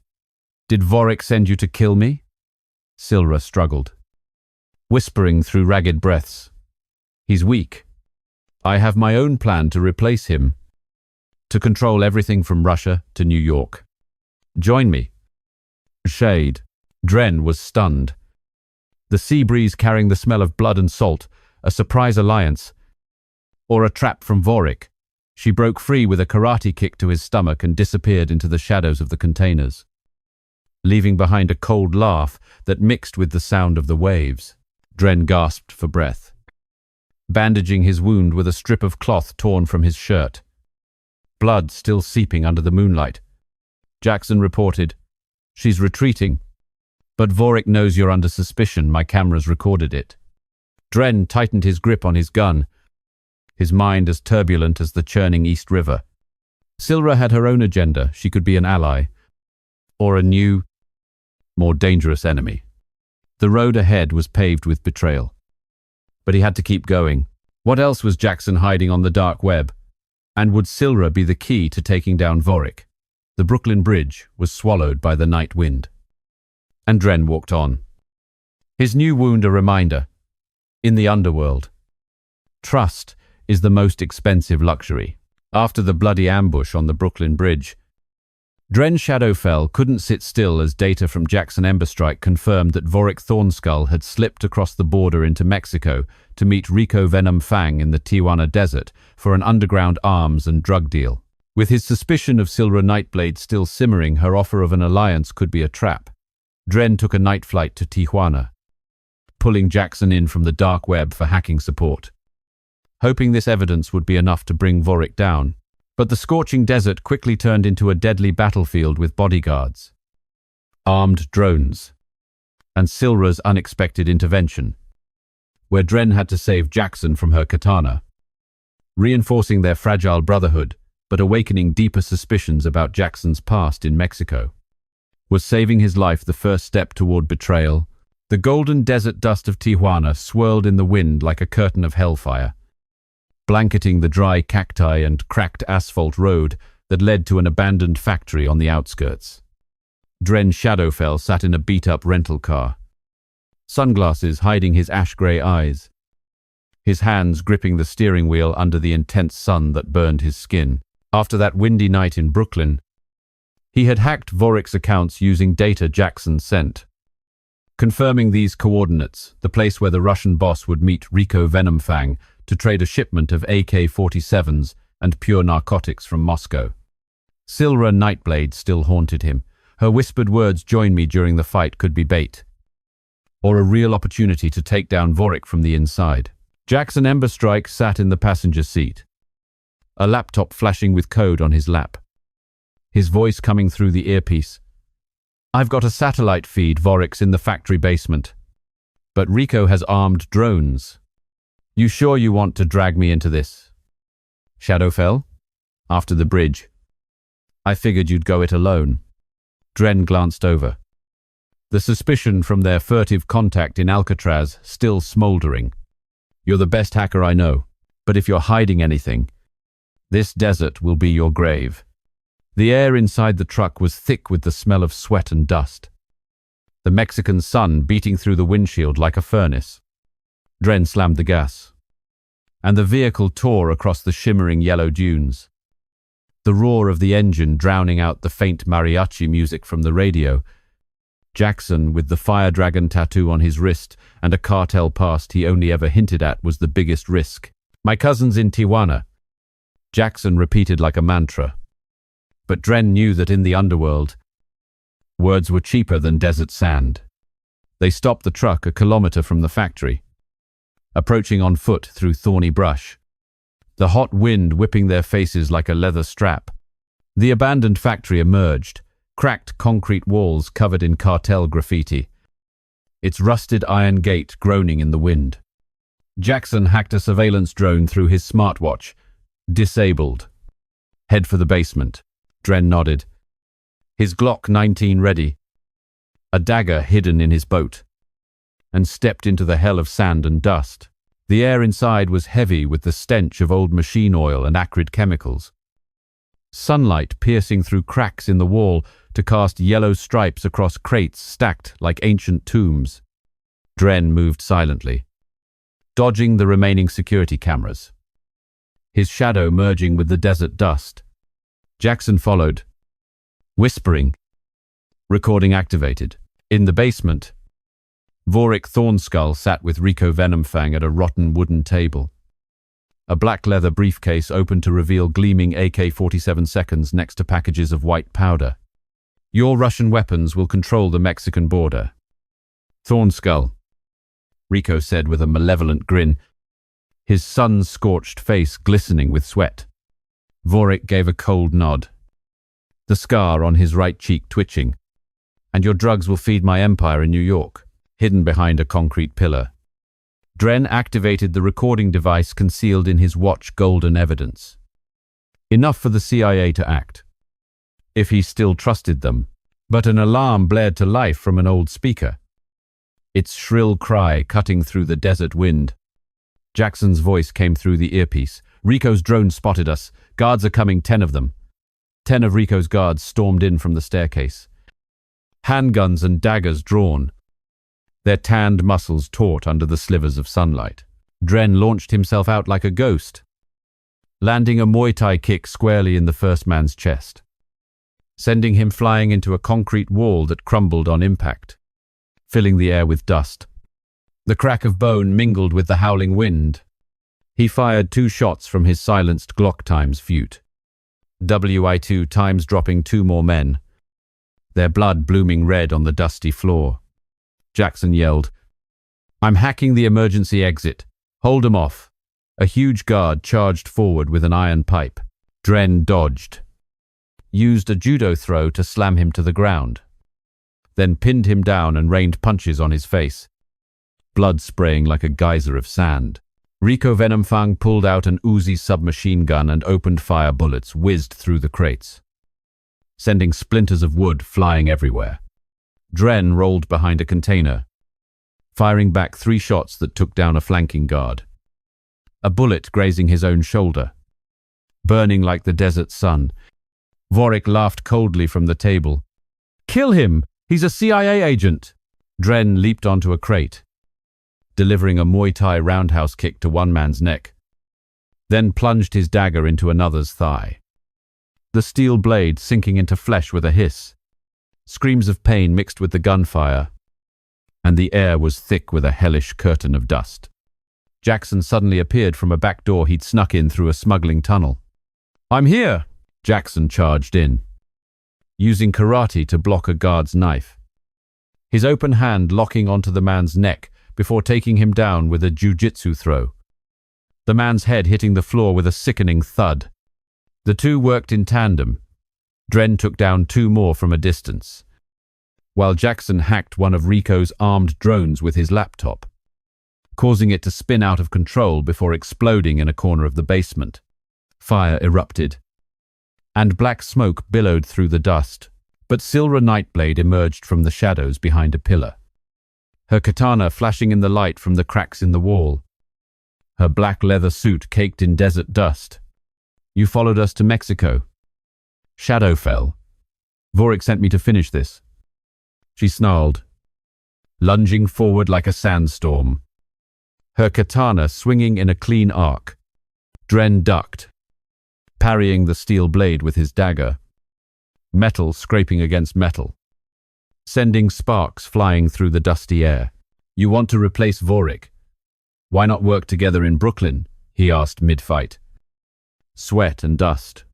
Did Vorik send you to kill me?" Silra struggled, whispering through ragged breaths. "He's weak. I have my own plan to replace him, to control everything from Russia to New York. Join me." Shade. Dren was stunned. The sea breeze carrying the smell of blood and salt, a surprise alliance, or a trap from Vorik. She broke free with a karate kick to his stomach and disappeared into the shadows of the containers, leaving behind a cold laugh that mixed with the sound of the waves. Dren gasped for breath, bandaging his wound with a strip of cloth torn from his shirt, blood still seeping under the moonlight. Jackson reported, "She's retreating. But Vorik knows you're under suspicion. My cameras recorded it." Dren tightened his grip on his gun, his mind as turbulent as the churning East River. Silra had her own agenda. She could be an ally, or a new, more dangerous enemy. The road ahead was paved with betrayal. But he had to keep going. What else was Jackson hiding on the dark web? And would Silra be the key to taking down Vorik? The Brooklyn Bridge was swallowed by the night wind. And Dren walked on, his new wound a reminder. In the underworld, trust is the most expensive luxury. After the bloody ambush on the Brooklyn Bridge, Dren Shadowfell couldn't sit still as data from Jackson Emberstrike confirmed that Vorik Thornskull had slipped across the border into Mexico to meet Rico Venom Fang in the Tijuana desert for an underground arms and drug deal. With his suspicion of Silra Nightblade still simmering, her offer of an alliance could be a trap. Dren took a night flight to Tijuana, pulling Jackson in from the dark web for hacking support, hoping this evidence would be enough to bring Vorik down. But the scorching desert quickly turned into a deadly battlefield with bodyguards, armed drones, and Silra's unexpected intervention, where Dren had to save Jackson from her katana, reinforcing their fragile brotherhood, but awakening deeper suspicions about Jackson's past in Mexico. Was saving his life the first step toward betrayal? The golden desert dust of Tijuana swirled in the wind like a curtain of hellfire, blanketing the dry cacti and cracked asphalt road that led to an abandoned factory on the outskirts. Dren Shadowfell sat in a beat-up rental car, sunglasses hiding his ash-grey eyes, his hands gripping the steering wheel under the intense sun that burned his skin. After that windy night in Brooklyn, he had hacked Vorik's accounts using data Jackson sent, confirming these coordinates, the place where the Russian boss would meet Rico Venomfang to trade a shipment of AK-47s and pure narcotics from Moscow. Silra Nightblade still haunted him. Her whispered words, "Join me during the fight," could be bait, or a real opportunity to take down Vorik from the inside. Jackson Emberstrike sat in the passenger seat, a laptop flashing with code on his lap, his voice coming through the earpiece. "I've got a satellite feed. Vorik's in the factory basement, but Rico has armed drones. You sure you want to drag me into this?" "Shadowfell? After the bridge. I figured you'd go it alone." Dren glanced over, the suspicion from their furtive contact in Alcatraz still smoldering. "You're the best hacker I know, but if you're hiding anything, this desert will be your grave." The air inside the truck was thick with the smell of sweat and dust, the Mexican sun beating through the windshield like a furnace. Dren slammed the gas, and the vehicle tore across the shimmering yellow dunes, the roar of the engine drowning out the faint mariachi music from the radio. Jackson, with the Fire Dragon tattoo on his wrist and a cartel past he only ever hinted at, was the biggest risk. "My cousin's in Tijuana," Jackson repeated like a mantra. But Dren knew that in the underworld, words were cheaper than desert sand. They stopped the truck a kilometer from the factory, approaching on foot through thorny brush, the hot wind whipping their faces like a leather strap. The abandoned factory emerged, cracked concrete walls covered in cartel graffiti, its rusted iron gate groaning in the wind. Jackson hacked a surveillance drone through his smartwatch. Disabled. Head for the basement. Dren nodded. His Glock 19 ready. A dagger hidden in his boat. And stepped into the hell of sand and dust. The air inside was heavy with the stench of old machine oil and acrid chemicals. Sunlight piercing through cracks in the wall to cast yellow stripes across crates stacked like ancient tombs. Dren moved silently, dodging the remaining security cameras, his shadow merging with the desert dust. Jackson followed, whispering. Recording activated. In the basement, Vorik Thornskull sat with Rico Venomfang at a rotten wooden table. A black leather briefcase opened to reveal gleaming AK-47 seconds next to packages of white powder. Your Russian weapons will control the Mexican border. Thornskull, Rico said with a malevolent grin, his sun-scorched face glistening with sweat. Vorik gave a cold nod, the scar on his right cheek twitching. And your drugs will feed my empire in New York, hidden behind a concrete pillar. Dren activated the recording device concealed in his watch golden evidence. Enough for the CIA to act, if he still trusted them. But an alarm blared to life from an old speaker, its shrill cry cutting through the desert wind. Jackson's voice came through the earpiece. Rico's drone spotted us. Guards are coming, 10 of them. 10 of Rico's guards stormed in from the staircase. Handguns and daggers drawn, their tanned muscles taut under the slivers of sunlight. Dren launched himself out like a ghost, landing a Muay Thai kick squarely in the first man's chest, sending him flying into a concrete wall that crumbled on impact, filling the air with dust. The crack of bone mingled with the howling wind. He fired 2 shots from his silenced Glock times Fute. WI2 times dropping 2 more men, their blood blooming red on the dusty floor. Jackson yelled, "I'm hacking the emergency exit. Hold 'em off." A huge guard charged forward with an iron pipe. Dren dodged, used a judo throw to slam him to the ground, then pinned him down and rained punches on his face, blood spraying like a geyser of sand. Rico Venomfang pulled out an Uzi submachine gun and opened fire. Bullets whizzed through the crates, sending splinters of wood flying everywhere. Dren rolled behind a container, firing back 3 shots that took down a flanking guard. A bullet grazing his own shoulder, burning like the desert sun. Vorik laughed coldly from the table. "Kill him! He's a CIA agent!" Dren leaped onto a crate, delivering a Muay Thai roundhouse kick to one man's neck, then plunged his dagger into another's thigh, the steel blade sinking into flesh with a hiss. Screams of pain mixed with the gunfire, and the air was thick with a hellish curtain of dust. Jackson suddenly appeared from a back door he'd snuck in through a smuggling tunnel. "I'm here!" Jackson charged in, using karate to block a guard's knife, his open hand locking onto the man's neck before taking him down with a jiu-jitsu throw, the man's head hitting the floor with a sickening thud. The two worked in tandem. Dren took down 2 more from a distance, while Jackson hacked one of Rico's armed drones with his laptop, causing it to spin out of control before exploding in a corner of the basement. Fire erupted, and black smoke billowed through the dust, but Silra Nightblade emerged from the shadows behind a pillar, her katana flashing in the light from the cracks in the wall, her black leather suit caked in desert dust. "You followed us to Mexico." "Shadowfell. Vorik sent me to finish this," she snarled, lunging forward like a sandstorm, her katana swinging in a clean arc. Dren ducked, parrying the steel blade with his dagger, metal scraping against metal, sending sparks flying through the dusty air. "You want to replace Vorik? Why not work together in Brooklyn?" he asked mid-fight, sweat and dust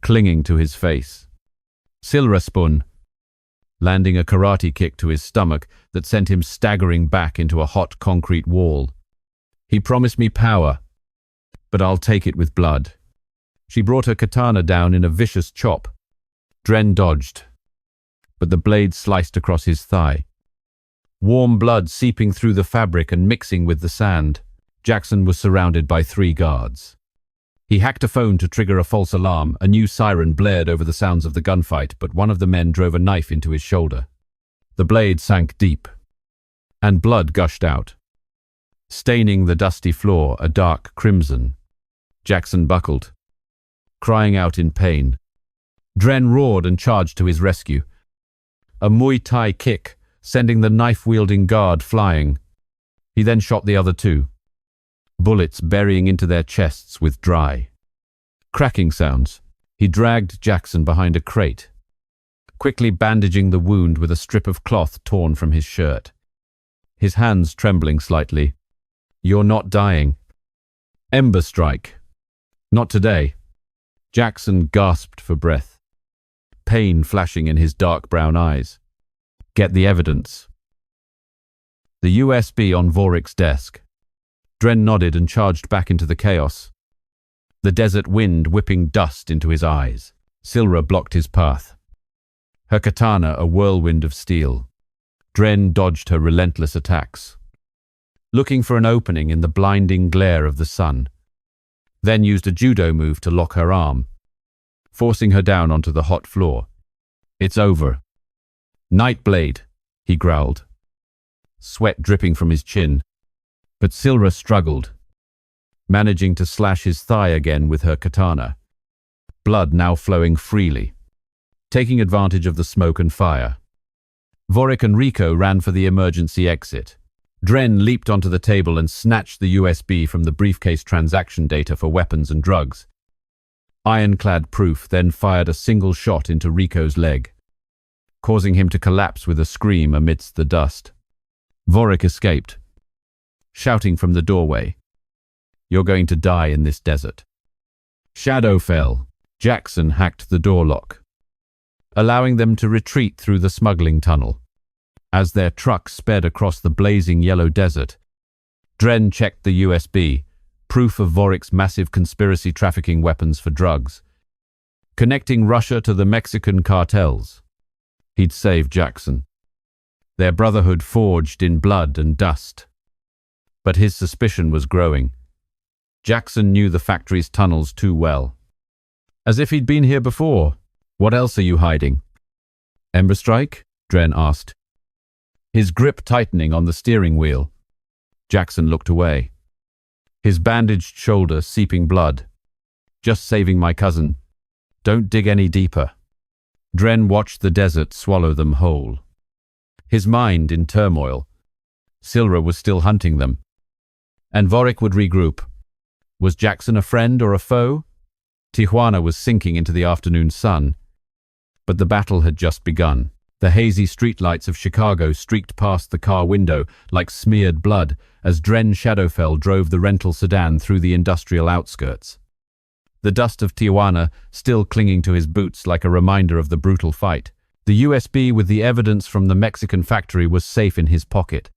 clinging to his face. Silra spun, landing a karate kick to his stomach that sent him staggering back into a hot concrete wall. "He promised me power, but I'll take it with blood." She brought her katana down in a vicious chop. Dren dodged, but the blade sliced across his thigh. warm blood seeping through the fabric and mixing with the sand. Jackson was surrounded by 3 guards. He hacked a phone to trigger a false alarm. A new siren blared over the sounds of the gunfight, but one of the men drove a knife into his shoulder. The blade sank deep, and blood gushed out, staining the dusty floor a dark crimson. Jackson buckled, crying out in pain. Dren roared and charged to his rescue. A Muay Thai kick, sending the knife-wielding guard flying. He then shot the other 2, bullets burying into their chests with dry, cracking sounds. He dragged Jackson behind a crate, quickly bandaging the wound with a strip of cloth torn from his shirt, his hands trembling slightly. "You're not dying." "Ember strike." "Not today." Jackson gasped for breath, pain flashing in his dark brown eyes. "Get the evidence." The USB on Vorik's desk. Dren nodded and charged back into the chaos, the desert wind whipping dust into his eyes. Silra blocked his path, her katana a whirlwind of steel. Dren dodged her relentless attacks, looking for an opening in the blinding glare of the sun, then used a judo move to lock her arm, forcing her down onto the hot floor. "It's over." "Nightblade," he growled, sweat dripping from his chin. But Silra struggled, managing to slash his thigh again with her katana, blood now flowing freely, taking advantage of the smoke and fire. Vorik and Rico ran for the emergency exit. Dren leaped onto the table and snatched the USB from the briefcase transaction data for weapons and drugs. Ironclad Proof then fired a single shot into Rico's leg, causing him to collapse with a scream amidst the dust. Vorik escaped, shouting from the doorway, "You're going to die in this desert." Shadow fell. Jackson hacked the door lock, allowing them to retreat through the smuggling tunnel. As their truck sped across the blazing yellow desert, Dren checked the USB, proof of Vorik's massive conspiracy trafficking weapons for drugs, connecting Russia to the Mexican cartels. He'd saved Jackson, their brotherhood forged in blood and dust. But his suspicion was growing. Jackson knew the factory's tunnels too well. As if he'd been here before. "What else are you hiding?" "Ember strike?" Dren asked, his grip tightening on the steering wheel. Jackson looked away, his bandaged shoulder seeping blood. "Just saving my cousin. Don't dig any deeper." Dren watched the desert swallow them whole, his mind in turmoil. Silra was still hunting them, and Vorik would regroup. Was Jackson a friend or a foe? Tijuana was sinking into the afternoon sun, but the battle had just begun. The hazy streetlights of Chicago streaked past the car window like smeared blood as Dren Shadowfell drove the rental sedan through the industrial outskirts. The dust of Tijuana still clinging to his boots like a reminder of the brutal fight. The USB with the evidence from the Mexican factory was safe in his pocket,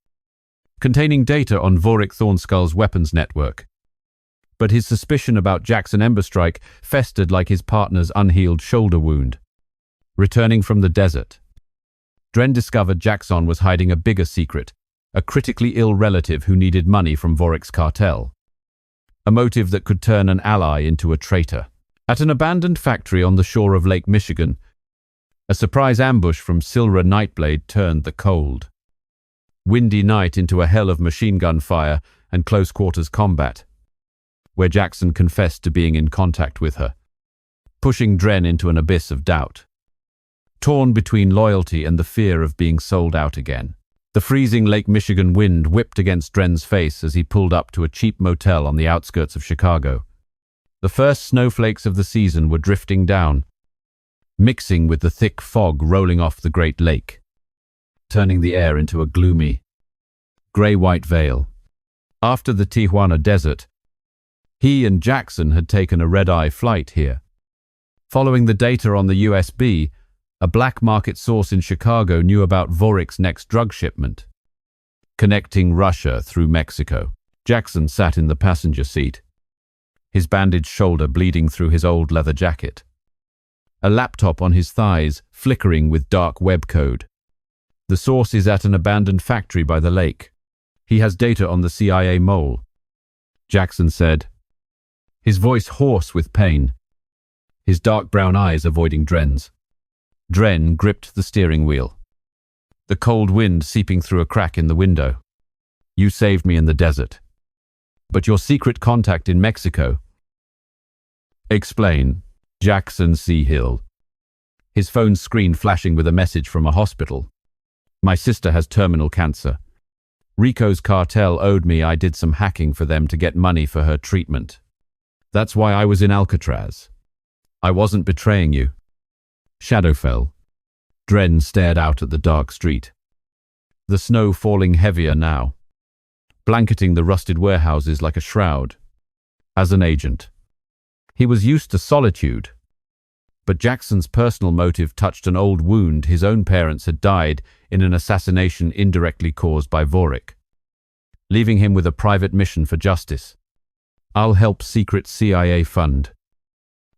containing data on Vorik Thornskull's weapons network. But his suspicion about Jackson Emberstrike festered like his partner's unhealed shoulder wound. Returning from the desert, Dren discovered Jackson was hiding a bigger secret, a critically ill relative who needed money from Vorik's cartel. A motive that could turn an ally into a traitor. At an abandoned factory on the shore of Lake Michigan, a surprise ambush from Silra Nightblade turned the cold, windy night into a hell of machine gun fire and close-quarters combat, where Jackson confessed to being in contact with her, pushing Dren into an abyss of doubt, torn between loyalty and the fear of being sold out again. The freezing Lake Michigan wind whipped against Dren's face as he pulled up to a cheap motel on the outskirts of Chicago. The first snowflakes of the season were drifting down, mixing with the thick fog rolling off the Great Lake, turning the air into a gloomy, gray-white veil. After the Tijuana desert, he and Jackson had taken a red-eye flight here. Following the data on the USB, a black market source in Chicago knew about Vorik's next drug shipment, connecting Russia through Mexico. Jackson sat in the passenger seat, his bandaged shoulder bleeding through his old leather jacket, a laptop on his thighs flickering with dark web code. The source is at an abandoned factory by the lake. He has data on the CIA mole, Jackson said, his voice hoarse with pain, his dark brown eyes avoiding Dren's. Dren gripped the steering wheel, the cold wind seeping through a crack in the window. You saved me in the desert. But your secret contact in Mexico? Explain. Jackson C. Hill. His phone screen flashing with a message from a hospital. My sister has terminal cancer. Rico's cartel owed me I did some hacking for them to get money for her treatment. That's why I was in Alcatraz. I wasn't betraying you. Shadow fell. Dren stared out at the dark street. The snow falling heavier now, blanketing the rusted warehouses like a shroud. As an agent, he was used to solitude. But Jackson's personal motive touched an old wound. His own parents had died in an assassination indirectly caused by Vorik, leaving him with a private mission for justice. I'll help secret CIA fund,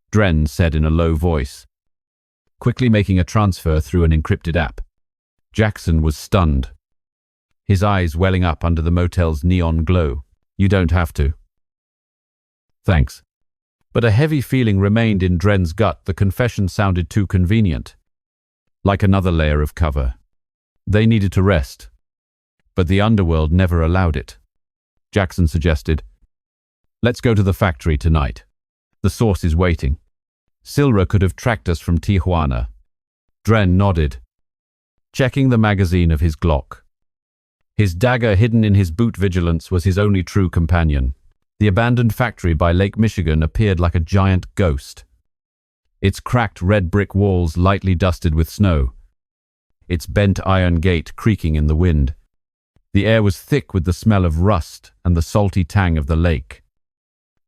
Dren said in a low voice, quickly making a transfer through an encrypted app. Jackson was stunned, his eyes welling up under the motel's neon glow. You don't have to. Thanks. But a heavy feeling remained in Dren's gut. The confession sounded too convenient, like another layer of cover. They needed to rest, but the underworld never allowed it. Jackson suggested, let's go to the factory tonight. The source is waiting. Silra could have tracked us from Tijuana. Dren nodded, checking the magazine of his Glock. His dagger hidden in his boot vigilance was his only true companion. The abandoned factory by Lake Michigan appeared like a giant ghost, its cracked red brick walls lightly dusted with snow, its bent iron gate creaking in the wind. The air was thick with the smell of rust and the salty tang of the lake,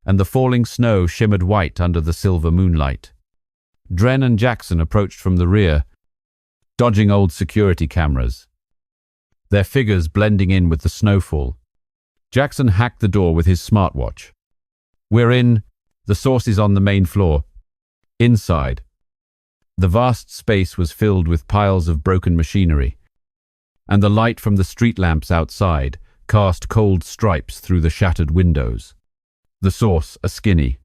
and the falling snow shimmered white under the silver moonlight. Dren and Jackson approached from the rear, dodging old security cameras, their figures blending in with the snowfall. Jackson hacked the door with his smartwatch. We're in. The source is on the main floor. Inside. The vast space was filled with piles of broken machinery, and the light from the street lamps outside cast cold stripes through the shattered windows. The source, a skinny,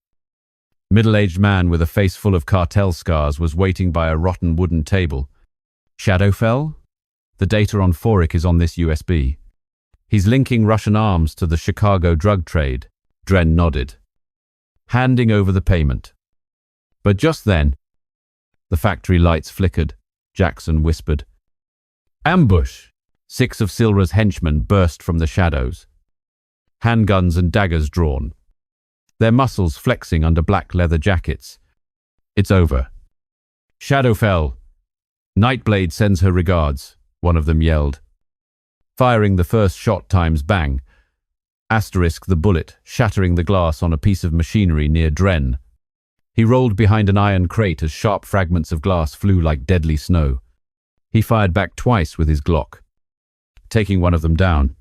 middle-aged man with a face full of cartel scars, was waiting by a rotten wooden table. Shadowfell? The data on Vorik is on this USB. He's linking Russian arms to the Chicago drug trade. Dren nodded, handing over the payment. But just then, the factory lights flickered. Jackson whispered, ambush! 6 of Silra's henchmen burst from the shadows, handguns and daggers drawn, their muscles flexing under black leather jackets. It's over. Shadowfell! Nightblade sends her regards, one of them yelled, firing the first shot times bang. Asterisk the bullet, shattering the glass on a piece of machinery near Dren. He rolled behind an iron crate as sharp fragments of glass flew like deadly snow. He fired back twice with his Glock, taking one of them down,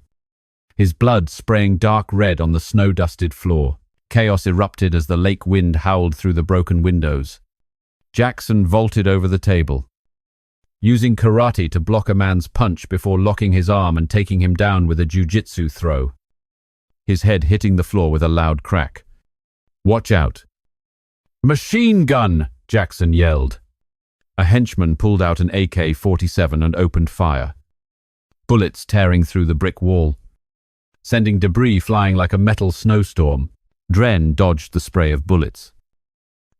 his blood spraying dark red on the snow-dusted floor. Chaos erupted as the lake wind howled through the broken windows. Jackson vaulted over the table, using karate to block a man's punch before locking his arm and taking him down with a jiu-jitsu throw, his head hitting the floor with a loud crack. Watch out! Machine gun! Jackson yelled. A henchman pulled out an AK-47 and opened fire, bullets tearing through the brick wall, sending debris flying like a metal snowstorm. Dren dodged the spray of bullets,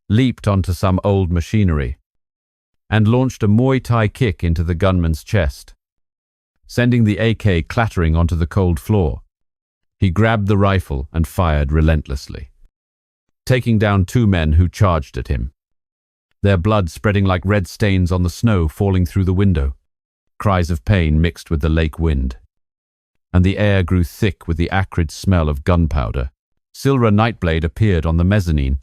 leaped onto some old machinery, and launched a Muay Thai kick into the gunman's chest, sending the AK clattering onto the cold floor. He grabbed the rifle and fired relentlessly, taking down 2 men who charged at him, their blood spreading like red stains on the snow falling through the window. Cries of pain mixed with the lake wind, and the air grew thick with the acrid smell of gunpowder. Silra Nightblade appeared on the mezzanine,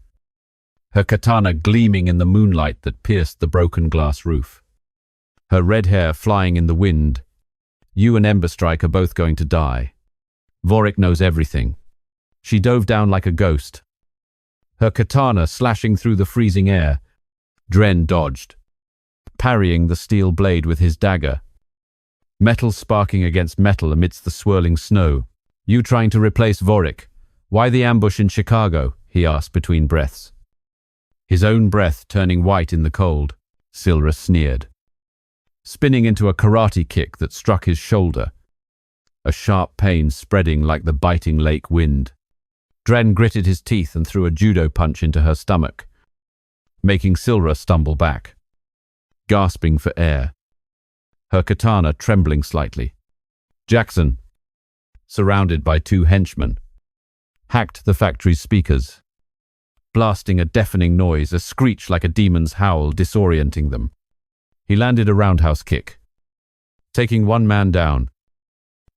her katana gleaming in the moonlight that pierced the broken glass roof, her red hair flying in the wind. You and Emberstrike are both going to die. Vorik knows everything. She dove down like a ghost, her katana slashing through the freezing air. Dren dodged, parrying the steel blade with his dagger. metal sparking against metal amidst the swirling snow. "You trying to replace Vorik? Why the ambush in Chicago?" he asked between breaths. His own breath turning white in the cold, Silra sneered, spinning into a karate kick that struck his shoulder, a sharp pain spreading like the biting lake wind. Dren gritted his teeth and threw a judo punch into her stomach, making Silra stumble back, gasping for air, her katana trembling slightly. Jackson, surrounded by two henchmen, hacked the factory's speakers, blasting a deafening noise, a screech like a demon's howl, disorienting them. He landed a roundhouse kick, taking one man down,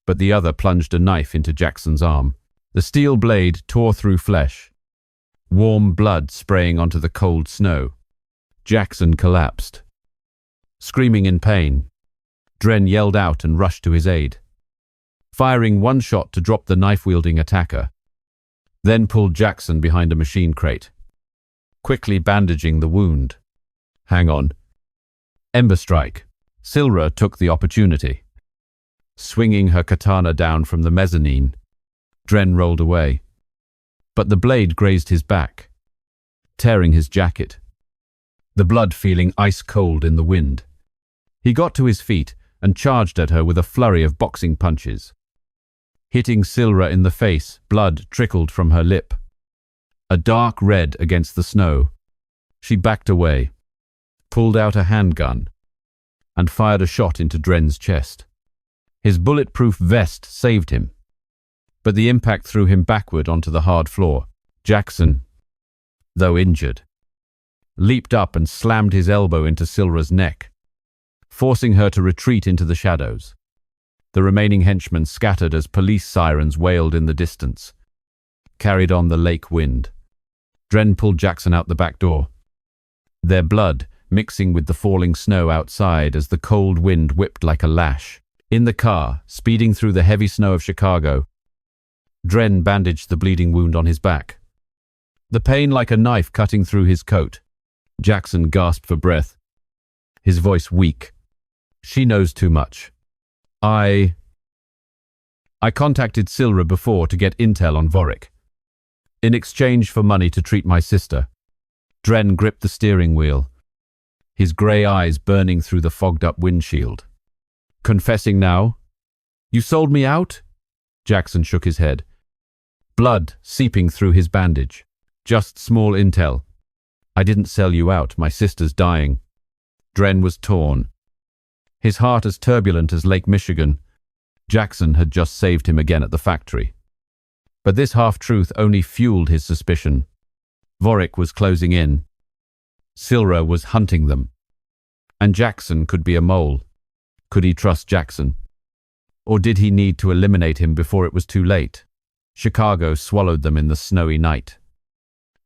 but the other plunged a knife into Jackson's arm. The steel blade tore through flesh, warm blood spraying onto the cold snow. Jackson collapsed. Screaming in pain, Dren yelled out and rushed to his aid, firing one shot to drop the knife-wielding attacker, then pulled Jackson behind a machine crate, quickly bandaging the wound. "Hang on." Ember strike. Silra took the opportunity. Swinging her katana down from the mezzanine, Dren rolled away, but the blade grazed his back, tearing his jacket, the blood feeling ice-cold in the wind. He got to his feet and charged at her with a flurry of boxing punches. Hitting Silra in the face, blood trickled from her lip, a dark red against the snow. She backed away, pulled out a handgun, and fired a shot into Dren's chest. His bulletproof vest saved him, but the impact threw him backward onto the hard floor. Jackson, though injured, leaped up and slammed his elbow into Silra's neck, forcing her to retreat into the shadows. The remaining henchmen scattered as police sirens wailed in the distance, carried on the lake wind. Dren pulled Jackson out the back door, their blood mixing with the falling snow outside as the cold wind whipped like a lash. In the car, speeding through the heavy snow of Chicago, Dren bandaged the bleeding wound on his back, the pain like a knife cutting through his coat. Jackson gasped for breath, his voice weak. "She knows too much. I contacted Silra before to get intel on Vorik, in exchange for money to treat my sister." Dren gripped the steering wheel, his grey eyes burning through the fogged-up windshield. "Confessing now? You sold me out?" Jackson shook his head, blood seeping through his bandage. "Just small intel. I didn't sell you out. My sister's dying." Dren was torn, his heart as turbulent as Lake Michigan. Jackson had just saved him again at the factory. But this half-truth only fueled his suspicion. Vorik was closing in. Silra was hunting them. And Jackson could be a mole. Could he trust Jackson? Or did he need to eliminate him before it was too late? Chicago swallowed them in the snowy night.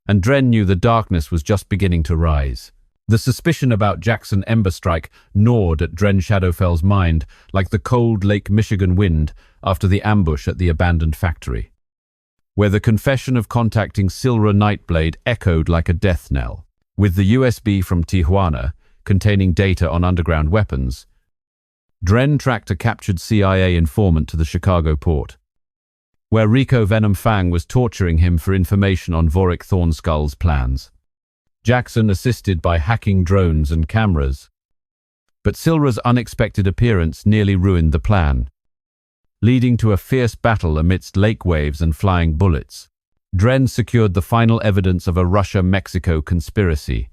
And Dren knew the darkness was just beginning to rise. The suspicion about Jackson Emberstrike gnawed at Dren Shadowfell's mind like the cold Lake Michigan wind after the ambush at the abandoned factory, where the confession of contacting Silra Nightblade echoed like a death knell. With the USB from Tijuana, containing data on underground weapons, Dren tracked a captured CIA informant to the Chicago port, where Rico Venom Fang was torturing him for information on Vorik Thornskull's plans. Jackson assisted by hacking drones and cameras, but Silra's unexpected appearance nearly ruined the plan, leading to a fierce battle amidst lake waves and flying bullets. Dren secured the final evidence of a Russia-Mexico conspiracy,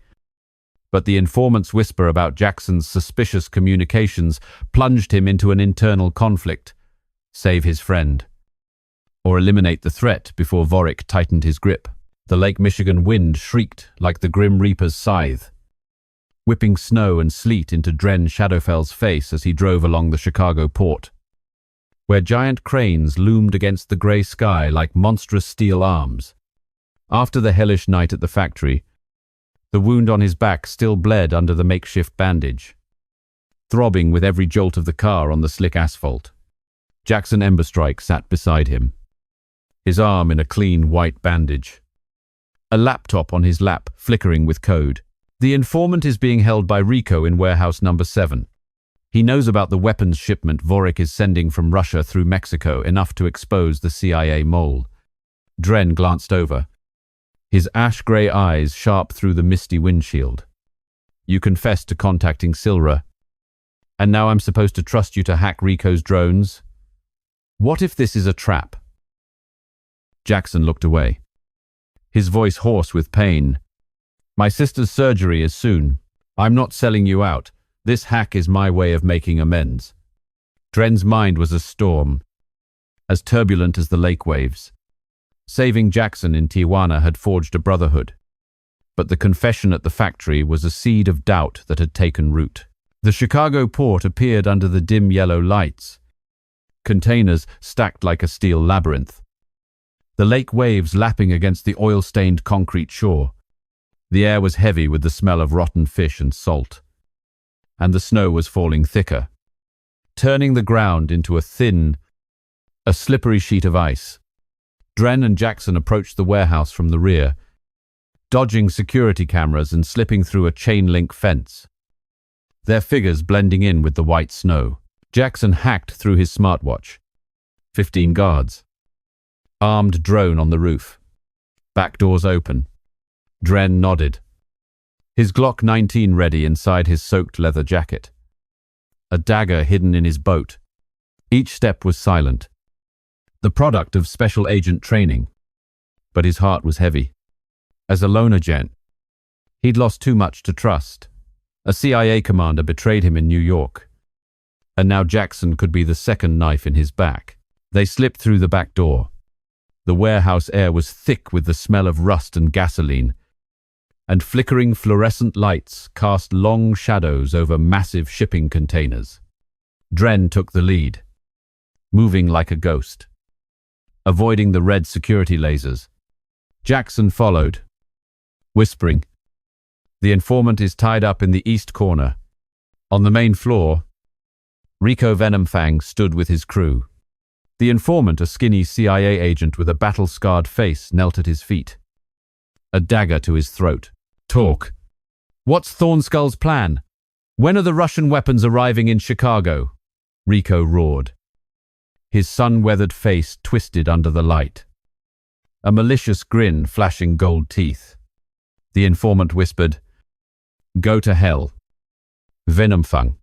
but the informant's whisper about Jackson's suspicious communications plunged him into an internal conflict. Save his friend, or eliminate the threat before Vorik tightened his grip. The Lake Michigan wind shrieked like the Grim Reaper's scythe, whipping snow and sleet into Dren Shadowfell's face as he drove along the Chicago port, where giant cranes loomed against the grey sky like monstrous steel arms. After the hellish night at the factory, the wound on his back still bled under the makeshift bandage, throbbing with every jolt of the car on the slick asphalt. Jackson Emberstrike sat beside him, his arm in a clean white bandage, a laptop on his lap flickering with code. "The informant is being held by Rico in warehouse number 7. He knows about the weapons shipment Vorik is sending from Russia through Mexico, enough to expose the CIA mole. Dren glanced over, his ash-grey eyes sharp through the misty windshield. You confessed to contacting Silra, and now I'm supposed to trust you to hack Rico's drones? What if this is a trap? Jackson looked away, his voice hoarse with pain. My sister's surgery is soon. I'm not selling you out. This hack is my way of making amends. Dren's mind was a storm, as turbulent as the lake waves. Saving Jackson in Tijuana had forged a brotherhood, but the confession at the factory was a seed of doubt that had taken root. The Chicago port appeared under the dim yellow lights, containers stacked like a steel labyrinth. The lake waves lapping against the oil-stained concrete shore. The air was heavy with the smell of rotten fish and salt, and the snow was falling thicker, turning the ground into a slippery sheet of ice. Dren and Jackson approached the warehouse from the rear, dodging security cameras and slipping through a chain-link fence, their figures blending in with the white snow. Jackson hacked through his smartwatch. 15 guards. Armed drone on the roof. Back doors open. Dren nodded, his Glock 19 ready inside his soaked leather jacket, a dagger hidden in his boat. Each step was silent, the product of special agent training, but his heart was heavy. As a lone agent, he'd lost too much to trust. A CIA commander betrayed him in New York, and now Jackson could be the second knife in his back. They slipped through the back door. The warehouse air was thick with the smell of rust and gasoline, and flickering fluorescent lights cast long shadows over massive shipping containers. Dren took the lead, moving like a ghost, avoiding the red security lasers. Jackson followed, whispering, "The informant is tied up in the east corner." On the main floor, Rico Venomfang stood with his crew. The informant, a skinny CIA agent with a battle-scarred face, knelt at his feet, a dagger to his throat. "Talk. What's Thornskull's plan? When are the Russian weapons arriving in Chicago?" Rico roared, his sun-weathered face twisted under the light, a malicious grin flashing gold teeth. The informant whispered, "Go to hell, Venomfang."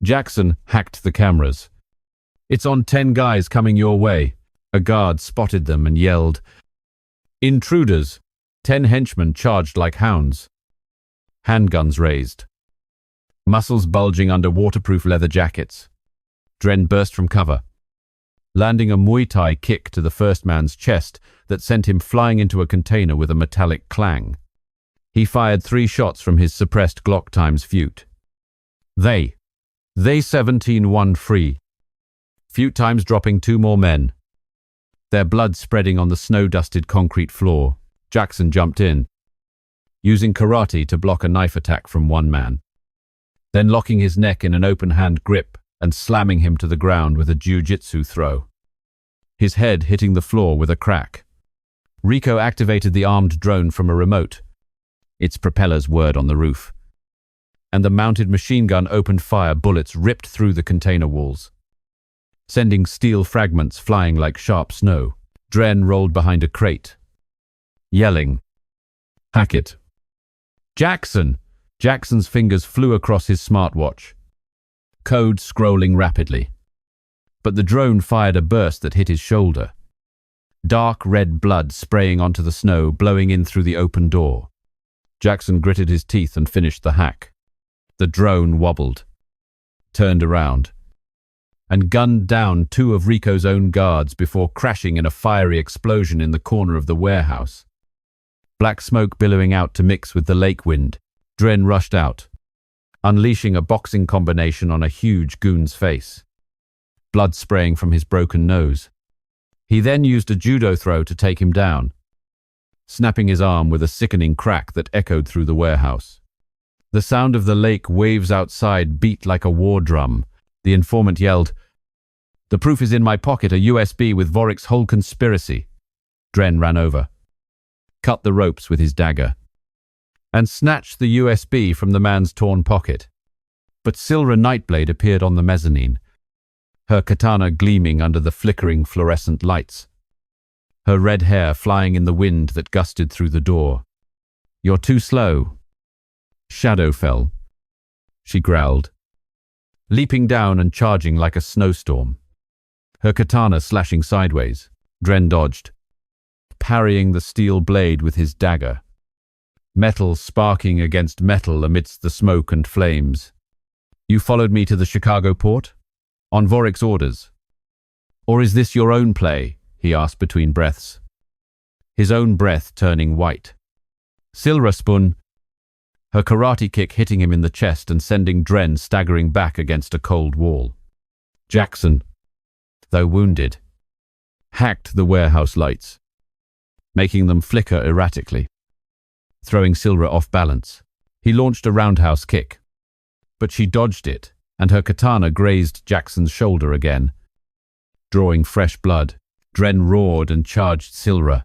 Jackson hacked the cameras. "It's on 10 guys coming your way." A guard spotted them and yelled, "Intruders!" 10 henchmen charged like hounds, handguns raised, muscles bulging under waterproof leather jackets. Dren burst from cover, landing a Muay Thai kick to the first man's chest that sent him flying into a container with a metallic clang. He fired 3 shots from his suppressed Glock times Fute. They 17-1 free. Fute times dropping 2 more men, their blood spreading on the snow-dusted concrete floor. Jackson jumped in, using karate to block a knife attack from one man, then locking his neck in an open-hand grip and slamming him to the ground with a jiu-jitsu throw, his head hitting the floor with a crack. Rico activated the armed drone from a remote, its propellers whirred on the roof, and the mounted machine gun opened fire. Bullets ripped through the container walls, sending steel fragments flying like sharp snow. Dren rolled behind a crate, yelling, "Hack it!" "Jackson!" Jackson's fingers flew across his smartwatch, code scrolling rapidly. But the drone fired a burst that hit his shoulder, dark red blood spraying onto the snow, blowing in through the open door. Jackson gritted his teeth and finished the hack. The drone wobbled, turned around, and gunned down 2 of Rico's own guards before crashing in a fiery explosion in the corner of the warehouse. Black smoke billowing out to mix with the lake wind. Dren rushed out, unleashing a boxing combination on a huge goon's face, blood spraying from his broken nose. He then used a judo throw to take him down, snapping his arm with a sickening crack that echoed through the warehouse. The sound of the lake waves outside beat like a war drum. The informant yelled, "The proof is in my pocket, a USB with Vorik's whole conspiracy." Dren ran over, cut the ropes with his dagger, and snatched the USB from the man's torn pocket. But Silra Nightblade appeared on the mezzanine, her katana gleaming under the flickering fluorescent lights, her red hair flying in the wind that gusted through the door. "You're too slow." "Shadowfell," she growled, leaping down and charging like a snowstorm. Her katana slashing sideways. Dren dodged, parrying the steel blade with his dagger, metal sparking against metal amidst the smoke and flames. "You followed me to the Chicago port? On Vorik's orders? Or is this your own play?" he asked between breaths, his own breath turning white. Silra spun, her karate kick hitting him in the chest and sending Dren staggering back against a cold wall. Jackson, though wounded, hacked the warehouse lights, making them flicker erratically, throwing Silra off balance. He launched a roundhouse kick, but she dodged it, and her katana grazed Jackson's shoulder again. Drawing fresh blood, Dren roared and charged Silra,